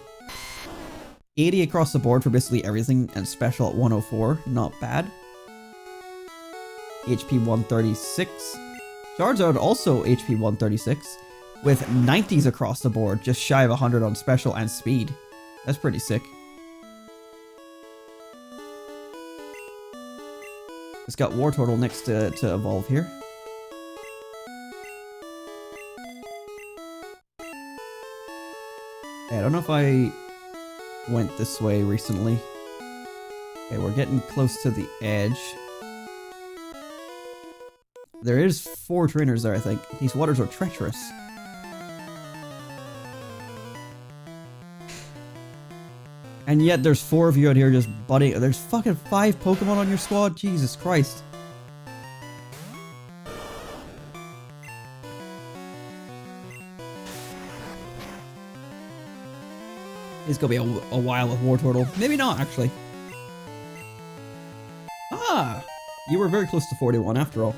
80 across the board for basically everything, and special at 104, not bad. HP 136. Charizard also HP 136, with 90s across the board, just shy of 100 on special and speed. That's pretty sick. It's got Wartortle next to evolve here. I don't know if I went this way recently. Okay, we're getting close to the edge. There is 4 trainers there, I think. These waters are treacherous. And yet there's 4 of you out here just buddying. There's fucking 5 Pokemon on your squad? Jesus Christ. It's gonna be a while with Wartortle. Maybe not, actually. Ah! You were very close to 41 after all.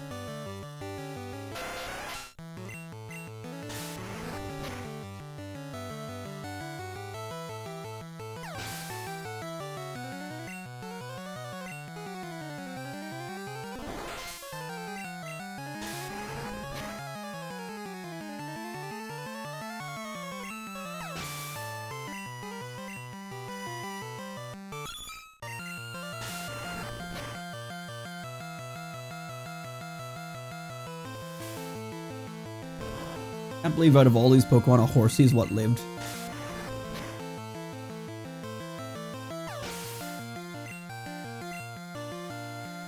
I can't believe out of all these Pokemon, a Horsey is what lived.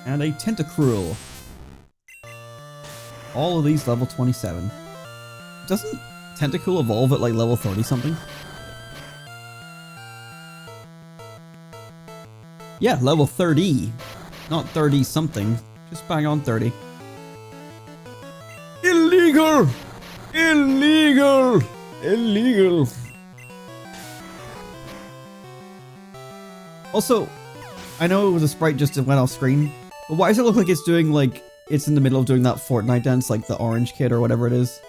And a Tentacruel. All of these level 27. Doesn't Tentacruel evolve at like level 30 something? Yeah, level 30. Not 30 something. Just bang on 30. Illegal! Illegal! Illegal! Also, I know it was a sprite just went off screen, but why does it look like it's doing like, it's in the middle of doing that Fortnite dance, like the orange kid or whatever it is?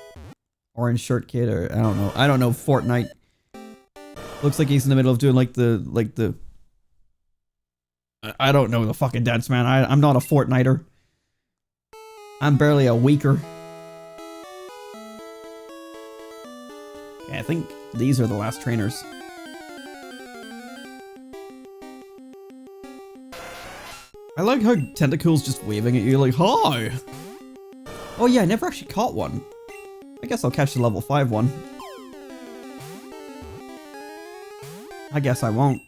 Orange shirt kid, or I don't know. I don't know, Fortnite. Looks like he's in the middle of doing like the I don't know the fucking dance, man. I'm not a Fortniter. I'm barely a weaker. I think these are the last trainers. I like how Tentacruel's just waving at you like, hi! Oh yeah, I never actually caught one. I guess I'll catch the level 5 one. I guess I won't.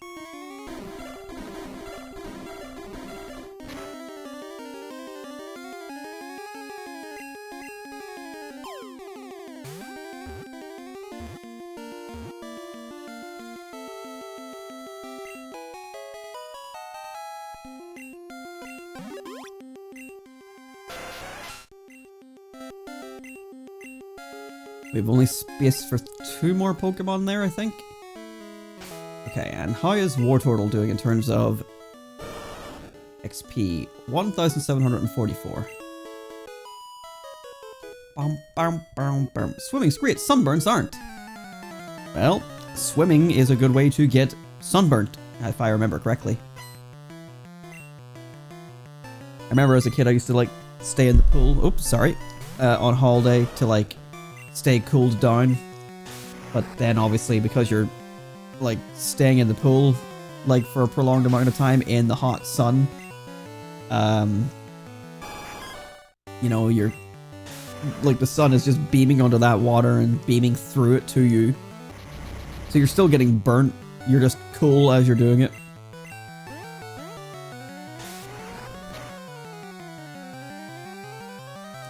We have only space for 2 more Pokemon there, I think. Okay, and how is Wartortle doing in terms of XP? 1,744. Swimming's great, sunburns aren't. Well, swimming is a good way to get sunburnt, if I remember correctly. I remember as a kid I used to like stay in the pool, oops, sorry, on holiday to like stay cooled down, but then obviously because you're like staying in the pool like for a prolonged amount of time in the hot sun, you know, you're like the sun is just beaming onto that water and beaming through it to you, so you're still getting burnt, you're just cool as you're doing it.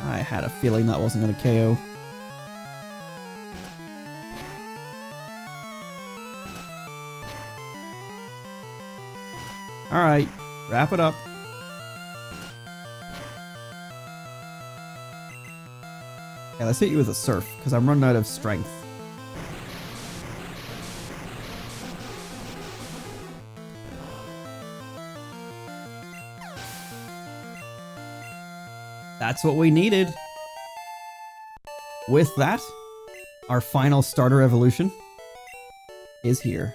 I had a feeling that wasn't going to KO. Alright, wrap it up. Yeah, let's hit you with a Surf, because I'm running out of strength. That's what we needed. With that, our final starter evolution is here.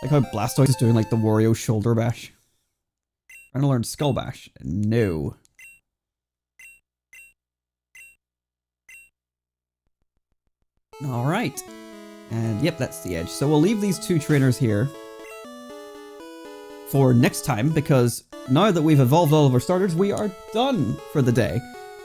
Like how Blastoise is doing like the Wario shoulder bash. Trying to learn Skull Bash. No. Alright. And yep, that's the edge. So we'll leave these two trainers here for next time, because now that we've evolved all of our starters, we are done for the day.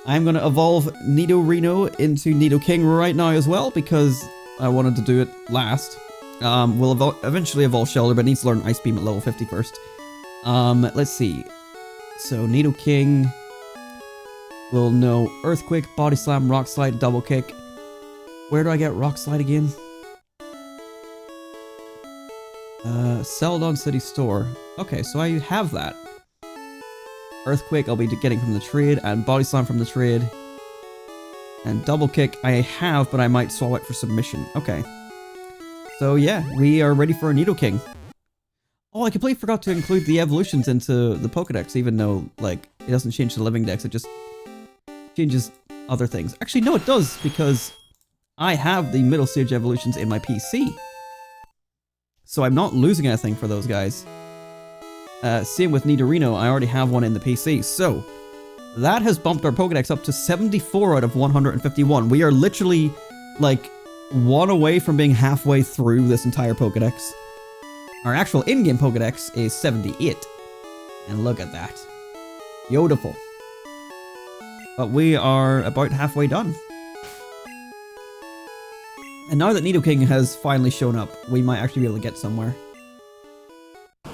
I'm going to evolve Nidorino into Nidoking right now as well, because I wanted to do it last. We'll eventually evolve Shelter, but it needs to learn Ice Beam at level 50 first. Let's see. So Nidoking will know Earthquake, Body Slam, Rock Slide, Double Kick. Where do I get Rock Slide again? Celadon City Store. Okay, so I have that. Earthquake I'll be getting from the trade, and Body Slam from the trade. And Double Kick I have, but I might swap it for Submission. Okay. So yeah, we are ready for a Nidoking. Oh, I completely forgot to include the evolutions into the Pokédex, even though, like, it doesn't change the Living Dex, it just changes other things. Actually, no, it does, because I have the middle stage evolutions in my PC. So I'm not losing anything for those guys. Same with Nidorino, I already have one in the PC. So, that has bumped our Pokédex up to 74 out of 151. We are literally, like, one away from being halfway through this entire Pokédex. Our actual in-game Pokédex is 78. And look at that. Beautiful. But we are about halfway done. And now that Nidoking has finally shown up, we might actually be able to get somewhere.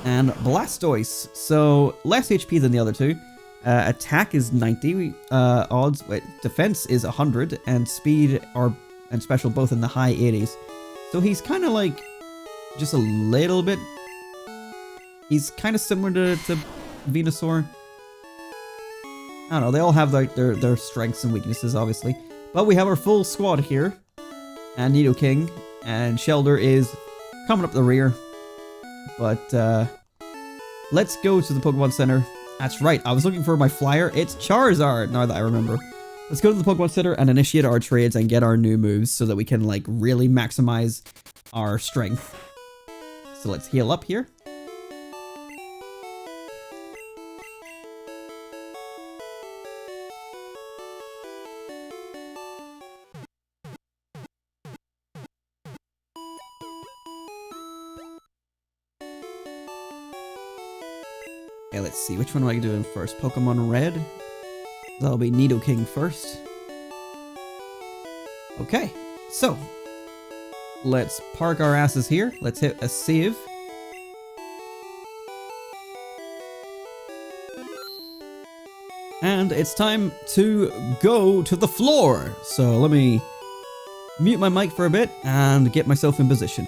And Blastoise. So, less HP than the other two. Attack is 90, odds, defense is 100, and speed and special both in the high 80s. So he's kind of like, just a little bit, he's kind of similar to Venusaur. I don't know, they all have like their strengths and weaknesses, obviously. But we have our full squad here. And Nidoking, and Shelter is coming up the rear. But, let's go to the Pokemon Center. That's right, I was looking for my flyer. It's Charizard, now that I remember. Let's go to the Pokemon Center and initiate our trades and get our new moves so that we can, like, really maximize our strength. So let's heal up here. Okay, let's see, which one am I doing first? Pokemon Red? That'll be Nidoking first. Okay, so let's park our asses here. Let's hit a save. And it's time to go to the floor. So let me mute my mic for a bit and get myself in position.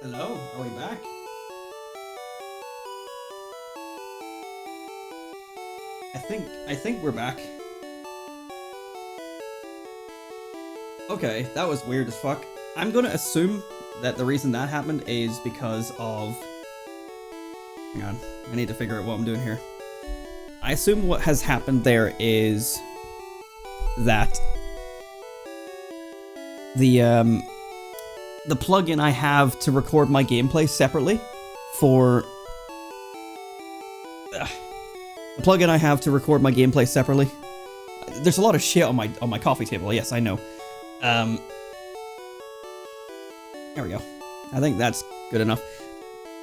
Hello, are we back? I think we're back. Okay, that was weird as fuck. I'm gonna assume that the reason that happened is because of... Hang on, I need to figure out what I'm doing here. I assume what has happened there is that the plugin I have to record my gameplay separately for... The plugin I have to record my gameplay separately. There's a lot of shit on my coffee table, yes, I know. There we go. I think that's good enough.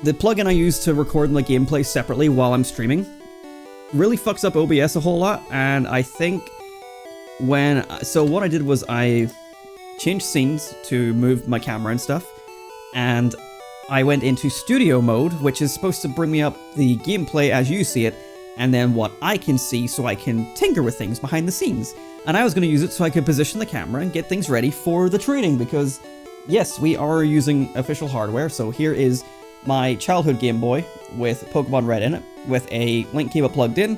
The plugin I use to record my gameplay separately while I'm streaming really fucks up OBS a whole lot, and I think when... So what I did was I changed scenes to move my camera and stuff, and I went into studio mode, which is supposed to bring me up the gameplay as you see it, and then what I can see so I can tinker with things behind the scenes. And I was going to use it so I could position the camera and get things ready for the trading, because yes, we are using official hardware. So here is my childhood Game Boy with Pokemon Red in it, with a link cable plugged in.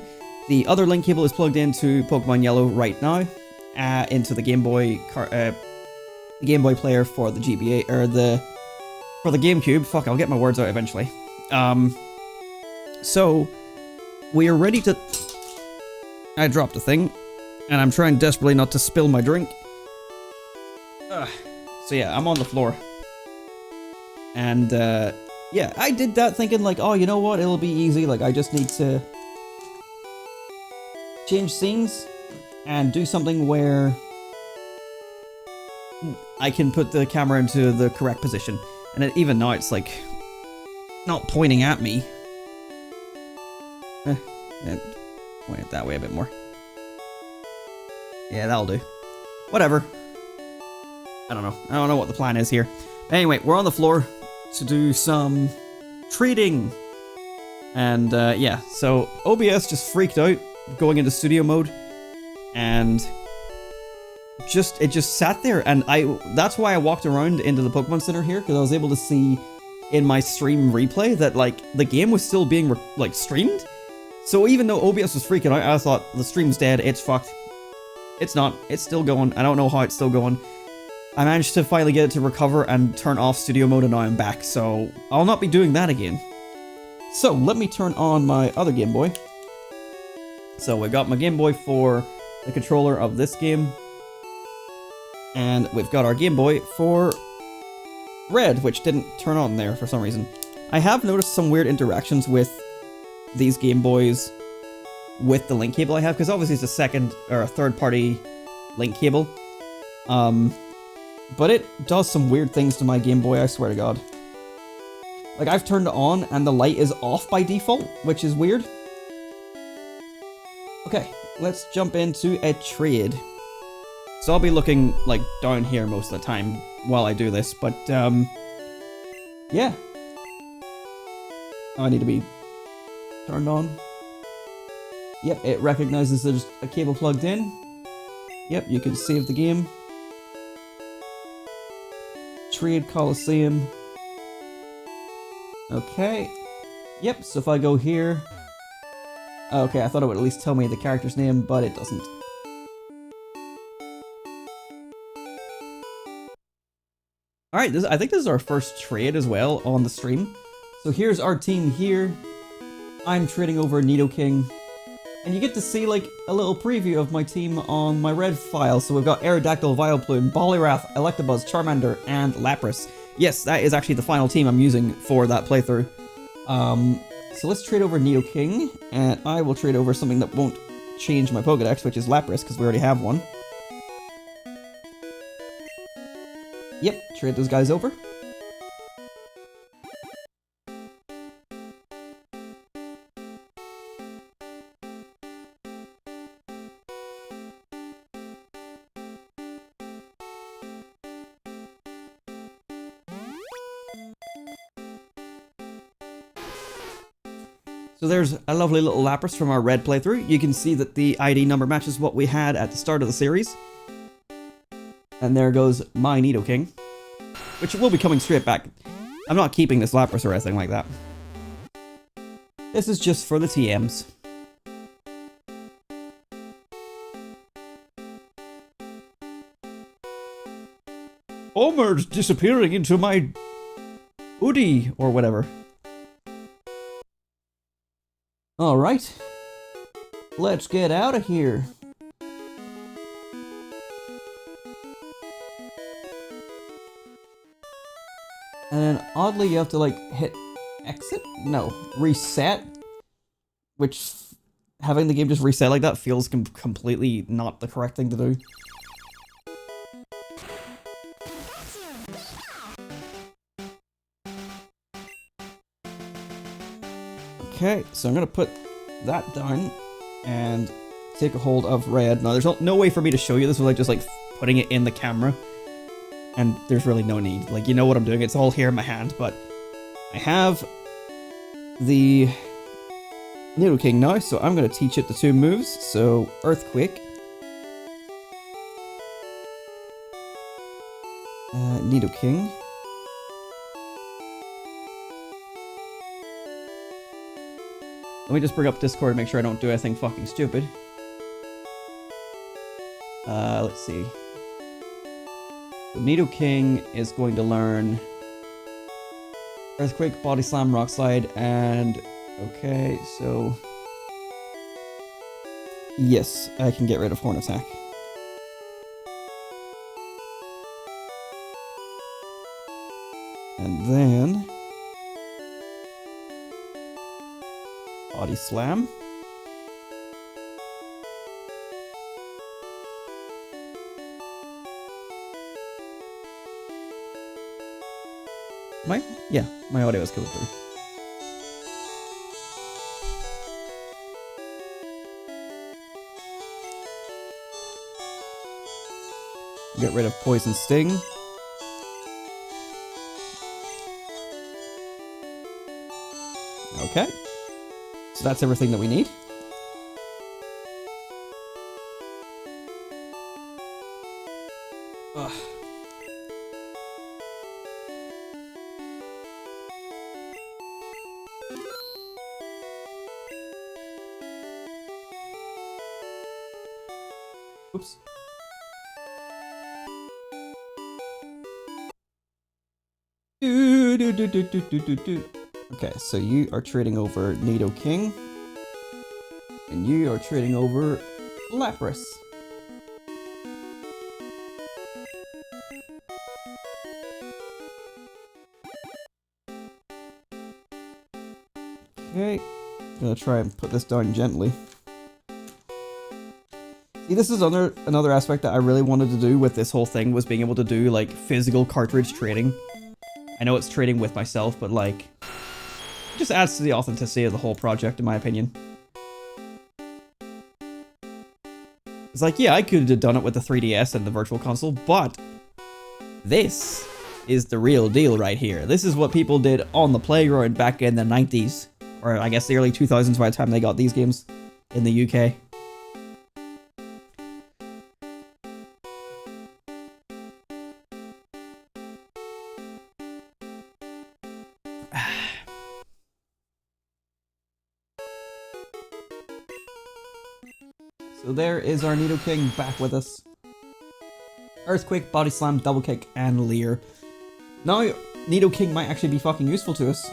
The other link cable is plugged into Pokemon Yellow right now, into the Game Boy player for the GBA, or for the GameCube. Fuck, I'll get my words out eventually. So we are ready to... I dropped a thing, and I'm trying desperately not to spill my drink. So yeah, I'm on the floor. And, yeah, I did that thinking like, oh, you know what, it'll be easy, like, I just need to change scenes and do something where I can put the camera into the correct position. And even now, it's like, not pointing at me. Point it that way a bit more. Yeah, that'll do. Whatever. I don't know what the plan is here. Anyway, we're on the floor to do some trading. And yeah, so OBS just freaked out going into studio mode, and it just sat there, and that's why I walked around into the Pokemon Center here, because I was able to see in my stream replay that like the game was still being streamed. So even though OBS was freaking out, I thought the stream's dead, it's fucked. It's not, it's still going. I don't know how it's still going. I managed to finally get it to recover and turn off studio mode, and now I'm back, so I'll not be doing that again. So let me turn on my other Game Boy. So we've got my Game Boy for the controller of this game, and we've got our Game Boy for Red, which didn't turn on there for some reason. I have noticed some weird interactions with these Game Boys with the link cable I have, because obviously it's a second or a third party link cable. But it does some weird things to my Game Boy, I swear to God. Like, I've turned it on and the light is off by default, which is weird. Okay, let's jump into a trade. So I'll be looking, like, down here most of the time while I do this, but, yeah. Oh, I need to be turned on. Yep, it recognizes there's a cable plugged in. Yep, you can save the game. Trade Coliseum. Okay. Yep, so if I go here... Okay, I thought it would at least tell me the character's name, but it doesn't. Alright, I think this is our first trade as well on the stream. So here's our team here. I'm trading over Nidoking. And you get to see, like, a little preview of my team on my red file. So we've got Aerodactyl, Vileplume, Poliwrath, Electabuzz, Charmander, and Lapras. Yes, that is actually the final team I'm using for that playthrough. So let's trade over Nidoking, and I will trade over something that won't change my Pokedex, which is Lapras, because we already have one. Yep, trade those guys over. So there's a lovely little Lapras from our red playthrough. You can see that the ID number matches what we had at the start of the series. And there goes my Nidoking, which will be coming straight back. I'm not keeping this Lapras or anything like that. This is just for the TMs. Homer's disappearing into my hoodie or whatever. Alright. Let's get out of here. And then oddly you have to like hit exit? No, reset. Which having the game just reset like that feels completely not the correct thing to do. Okay, so I'm gonna put that down and take a hold of red. Now there's no way for me to show you this without just like putting it in the camera. And there's really no need. Like, you know what I'm doing. It's all here in my hand, but I have the Nidoking now, so I'm going to teach it the 2 moves. So, Earthquake. Nidoking. Let me just bring up Discord and make sure I don't do anything fucking stupid. Let's see. So Nidoking is going to learn Earthquake, Body Slam, Rock Slide, and... Okay, so... Yes, I can get rid of Horn Attack. And then... Body Slam. My audio is coming through. Get rid of Poison Sting. Okay. So that's everything that we need. Ugh. Oops. Okay, so you are trading over Nidoking. And you are trading over Lapras. Okay, gonna try and put this down gently. See, this is another aspect that I really wanted to do with this whole thing, was being able to do, like, physical cartridge trading. I know it's trading with myself, but, like, it just adds to the authenticity of the whole project, in my opinion. It's like, yeah, I could have done it with the 3DS and the Virtual Console, but this is the real deal right here. This is what people did on the playground back in the 90s, or I guess the early 2000s by the time they got these games in the UK. So there is our Nidoking back with us. Earthquake, Body Slam, Double Kick, and Leer. Now, Nidoking might actually be fucking useful to us.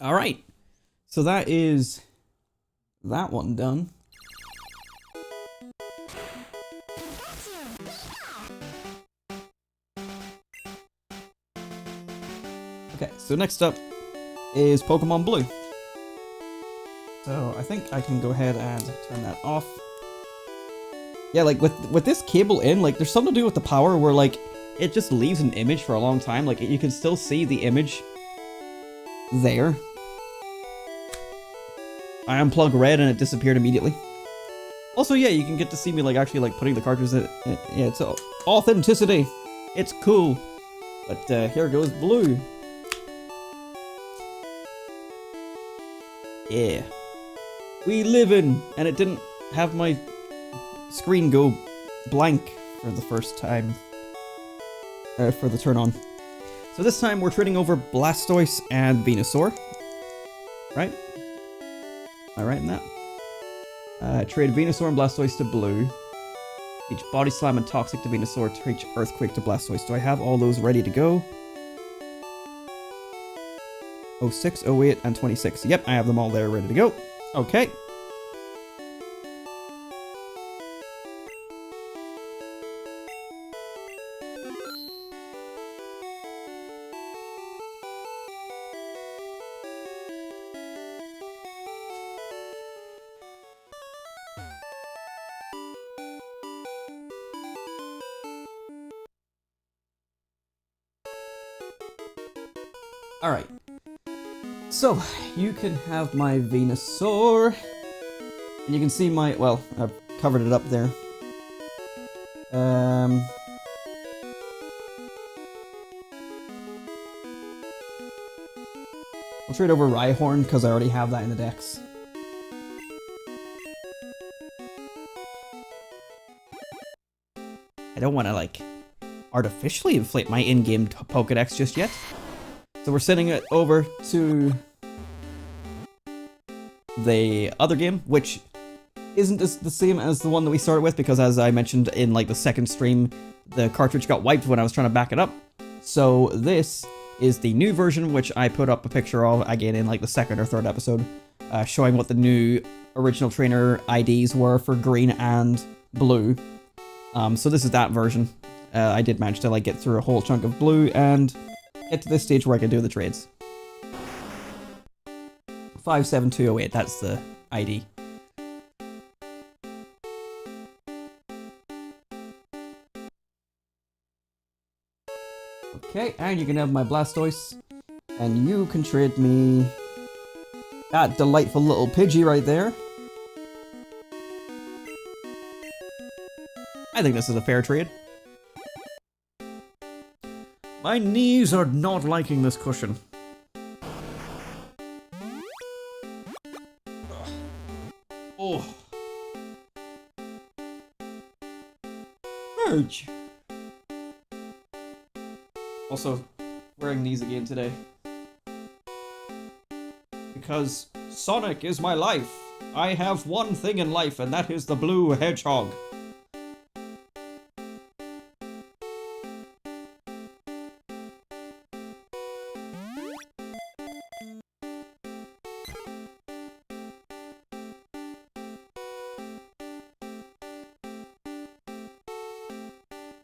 Alright. So that is that one done. Okay, so next up is Pokemon Blue. So I think I can go ahead and turn that off. Yeah, like with this cable in, like there's something to do with the power where like it just leaves an image for a long time. Like you can still see the image there. I unplug red and it disappeared immediately. Also, yeah, you can get to see me like actually like putting the cartridges in. Yeah, it's authenticity. It's cool. But here goes Blue. Yeah. We live in, and it didn't have my screen go blank for the first time for the turn on. So this time we're trading over Blastoise and Venusaur. Right? Am I right in that? Trade Venusaur and Blastoise to blue. Teach Body Slam and Toxic to Venusaur. Teach Earthquake to Blastoise. Do I have all those ready to go? 06, 08, and 26. Yep, I have them all there ready to go. Okay. Alright. So, you can have my Venusaur. And you can see my... well, I've covered it up there. We'll trade over Rhyhorn, because I already have that in the decks. I don't want to, like, artificially inflate my in-game Pokédex just yet. So we're sending it over to the other game, which isn't the same as the one that we started with, because as I mentioned in like the second stream, the cartridge got wiped when I was trying to back it up. So this is the new version, which I put up a picture of again in like the second or third episode, showing what the new original trainer IDs were for green and blue. So this is that version. I did manage to like get through a whole chunk of blue and get to this stage where I can do the trades. 57208, that's the ID. Okay, and you can have my Blastoise, and you can trade me that delightful little Pidgey right there. I think this is a fair trade. My knees are not liking this cushion. Oh. Merge. Also, wearing these again today. Because Sonic is my life. I have one thing in life, and that is the blue hedgehog.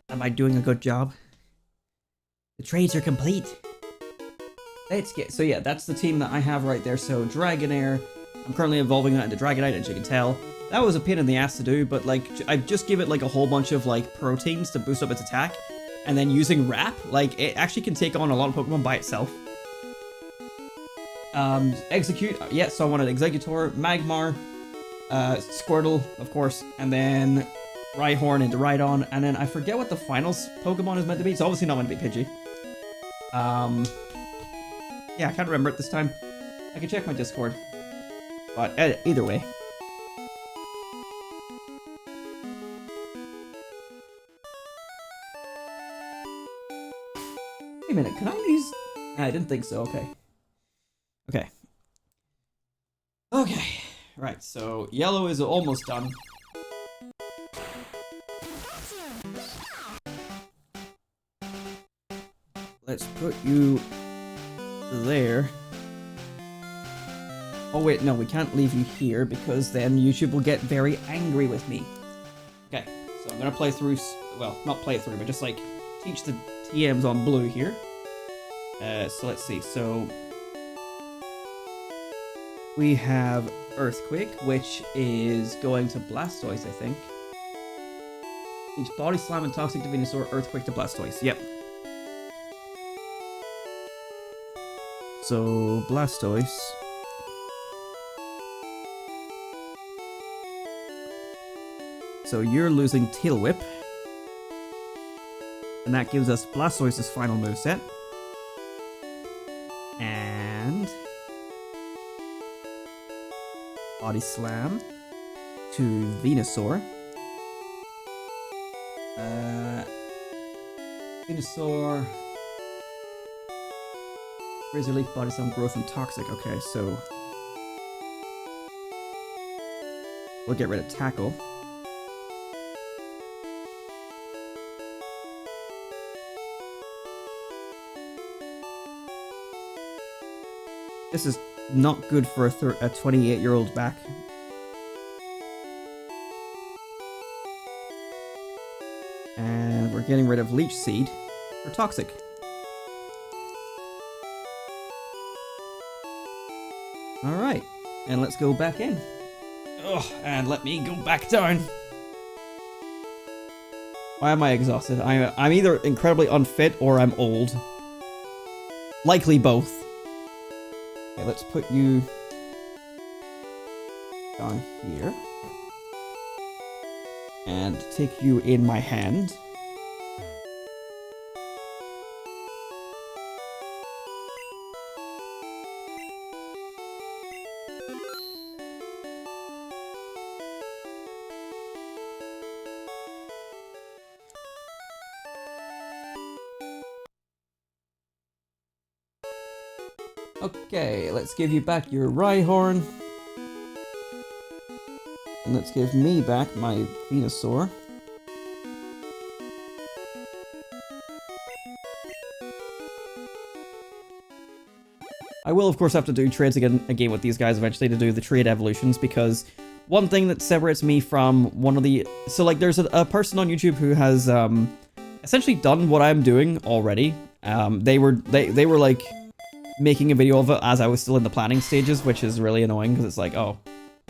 Am I doing a good job? The trades are complete. Let's get... so yeah, that's the team that I have right there. So Dragonair, I'm currently evolving that into Dragonite, as you can tell. That was a pain in the ass to do, but like, I just give it like a whole bunch of like proteins to boost up its attack. And then using Wrap, like, it actually can take on a lot of Pokemon by itself. Execute, yeah, so I wanted Executor, Magmar, Squirtle, of course, and then Rhyhorn into Rhydon, and then I forget what the finals Pokemon is meant to be. It's obviously not meant to be Pidgey. Yeah, I can't remember it this time. I can check my Discord. But either way. Wait a minute, can I use... I didn't think so, okay. Okay. Okay. Right, so yellow is almost done. Let's put you there. Oh wait, no, we can't leave you here because then YouTube will get very angry with me. Okay, so I'm gonna play through, well, not play through, but just like teach the TMs on blue here. So let's see, so we have Earthquake, which is going to Blastoise, I think. Teach Body Slam and Toxic to Venusaur, Earthquake to Blastoise, yep. So, Blastoise. So you're losing Tail Whip. And that gives us Blastoise's final moveset. And... Body Slam. to Venusaur. Venusaur. Razor Leaf, Body Slam, Growth, and Toxic. Okay, so we'll get rid of Tackle. This is not good for a 28-year-old back. And we're getting rid of Leech Seed for Toxic. Alright, and let's go back in. Ugh, and let me go back down. Why am I exhausted? I'm either incredibly unfit or I'm old. Likely both. Okay, let's put you down here. And take you in my hand. Okay, let's give you back your Rhyhorn. And let's give me back my Venusaur. I will, of course, have to do trades again with these guys eventually to do the trade evolutions, because one thing that separates me from one of the... So, like, there's a person on YouTube who has essentially done what I'm doing already. They were like making a video of it as I was still in the planning stages, which is really annoying because it's like, oh,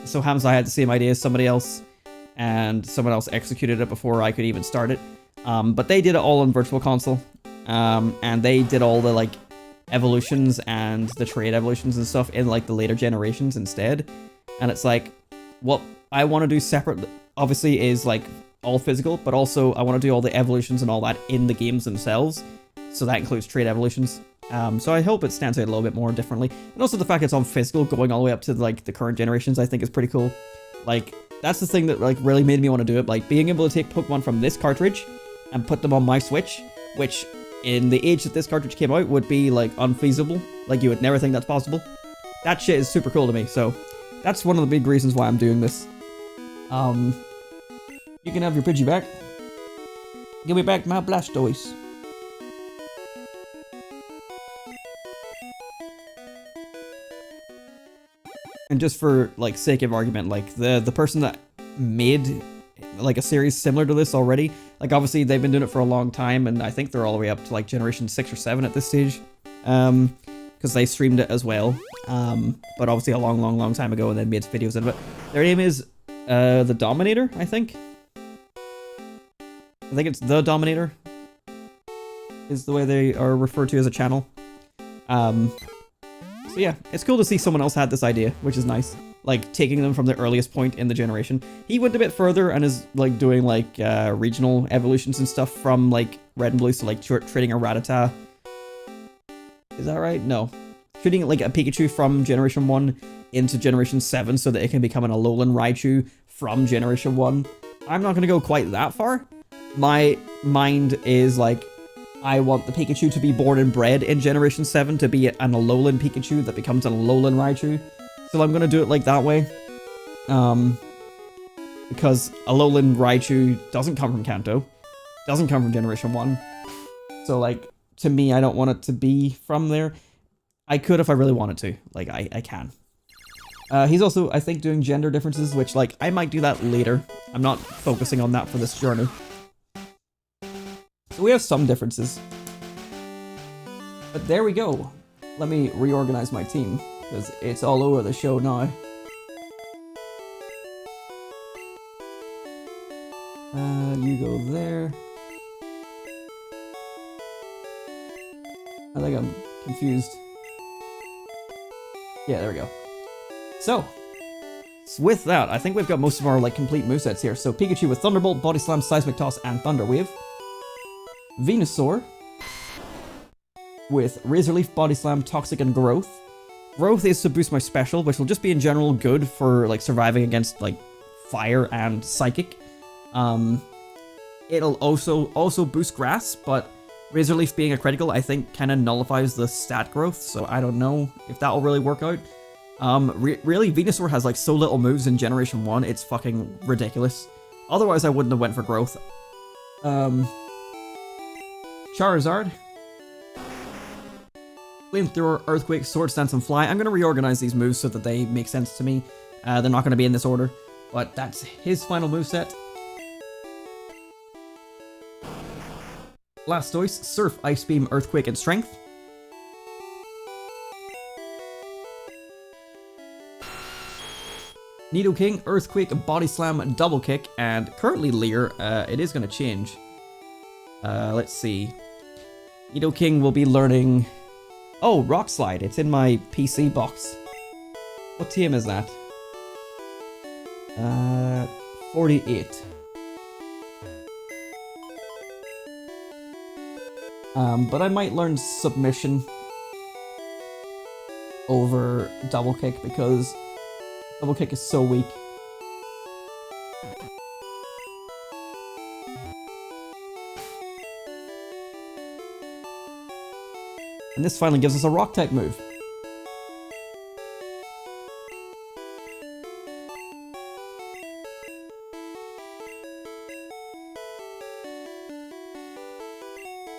so happens I had the same idea as somebody else, and someone else executed it before I could even start it. But they did it all on Virtual Console, and they did all the like evolutions and the trade evolutions and stuff in like the later generations instead. And it's like, what I want to do separate, obviously, is like all physical, but also I want to do all the evolutions and all that in the games themselves. So that includes trade evolutions. So I hope it stands out a little bit more differently. And also the fact it's on physical going all the way up to like the current generations, I think is pretty cool. Like, that's the thing that like really made me want to do it. Like, being able to take Pokemon from this cartridge and put them on my Switch, which in the age that this cartridge came out would be like unfeasible. Like, you would never think that's possible. That shit is super cool to me. So that's one of the big reasons why I'm doing this. You can have your Pidgey back. Give me back my Blastoise. And just for like sake of argument, like the person that made like a series similar to this already, like obviously they've been doing it for a long time, and I think they're all the way up to like generation 6 or 7 at this stage, because they streamed it as well, but obviously a long time ago, and then made videos out of it. Their name is the Dominator, I think it's the Dominator is the way they are referred to as a channel. So yeah, it's cool to see someone else had this idea, which is nice. Like, taking them from the earliest point in the generation. He went a bit further and is, like, doing, like, regional evolutions and stuff from, like, Red and Blue. So, like, trading a Rattata. Is that right? No. Trading, like, a Pikachu from Generation 1 into Generation 7 so that it can become an Alolan Raichu from Generation 1. I'm not going to go quite that far. My mind is, like, I want the Pikachu to be born and bred in Generation 7 to be an Alolan Pikachu that becomes an Alolan Raichu. So I'm going to do it like that way. Because Alolan Raichu doesn't come from Kanto. Doesn't come from Generation 1. So, like, to me, I don't want it to be from there. I could if I really wanted to. Like, I can. He's also, I think, doing gender differences, which, like, I might do that later. I'm not focusing on that for this journey. So we have some differences. But there we go. Let me reorganize my team, because it's all over the show now. You go there. I think I'm confused. Yeah, there we go. So, with that, I think we've got most of our, like, complete movesets here. So Pikachu with Thunderbolt, Body Slam, Seismic Toss, and Thunder Wave. Venusaur with Razor Leaf, Body Slam, Toxic, and Growth. Growth is to boost my special, which will just be in general good for like surviving against like fire and psychic. It'll also boost grass, but Razor Leaf being a critical, I think, kind of nullifies the stat growth, so I don't know if that'll really work out. Really, Venusaur has like so little moves in Generation 1, it's fucking ridiculous. Otherwise, I wouldn't have went for growth. Charizard. Flamethrower, Earthquake, Swords Dance, and Fly. I'm going to reorganize these moves so that they make sense to me. They're not going to be in this order, but that's his final moveset. Blastoise, Surf, Ice Beam, Earthquake, and Strength. Nidoking, Earthquake, Body Slam, Double Kick, and currently Leer, it is going to change. Let's see. Nidoking will be learning... Oh, Rock Slide, it's in my PC box. What team is that? 48. But I might learn Submission over Double Kick because Double Kick is so weak. And this finally gives us a Rock type move.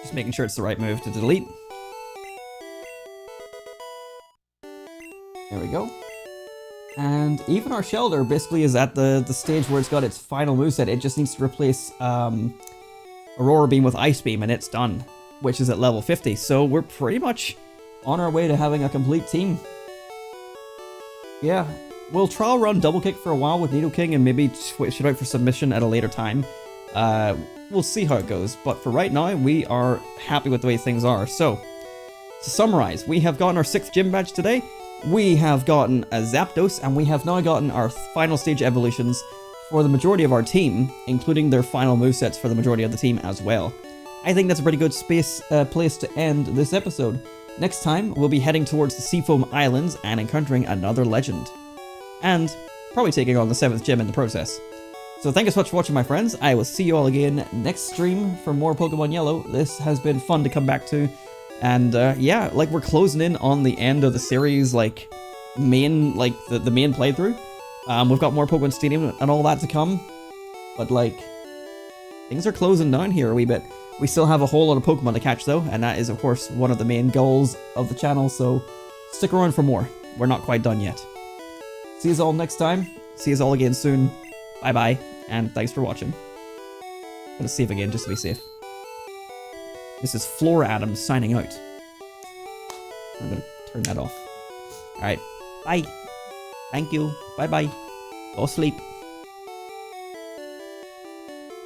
Just making sure it's the right move to delete. There we go. And even our Shelter basically is at the stage where it's got its final moveset. It just needs to replace Aurora Beam with Ice Beam and it's done, which is at level 50. So we're pretty much on our way to having a complete team. Yeah, we'll trial run Double Kick for a while with Nidoking and maybe switch it out for Submission at a later time. We'll see how it goes, but for right now, we are happy with the way things are. So, to summarize, we have gotten our 6th gym badge today, we have gotten a Zapdos, and we have now gotten our final stage evolutions for the majority of our team, including their final movesets for the majority of the team as well. I think that's a pretty good place to end this episode. Next time, we'll be heading towards the Seafoam Islands and encountering another legend. And probably taking on the 7th gym in the process. So thank you so much for watching, my friends. I will see you all again next stream for more Pokemon Yellow. This has been fun to come back to. And yeah, like we're closing in on the end of the series, like the main playthrough. We've got more Pokemon Stadium and all that to come. But like, things are closing down here a wee bit. We still have a whole lot of Pokemon to catch though, and that is of course one of the main goals of the channel, so stick around for more. We're not quite done yet. See you all next time. See you all again soon. Bye bye, and thanks for watching. I'm gonna save again just to be safe. This is Flora Adams signing out. I'm gonna turn that off. Alright, bye. Thank you. Bye bye. Go sleep.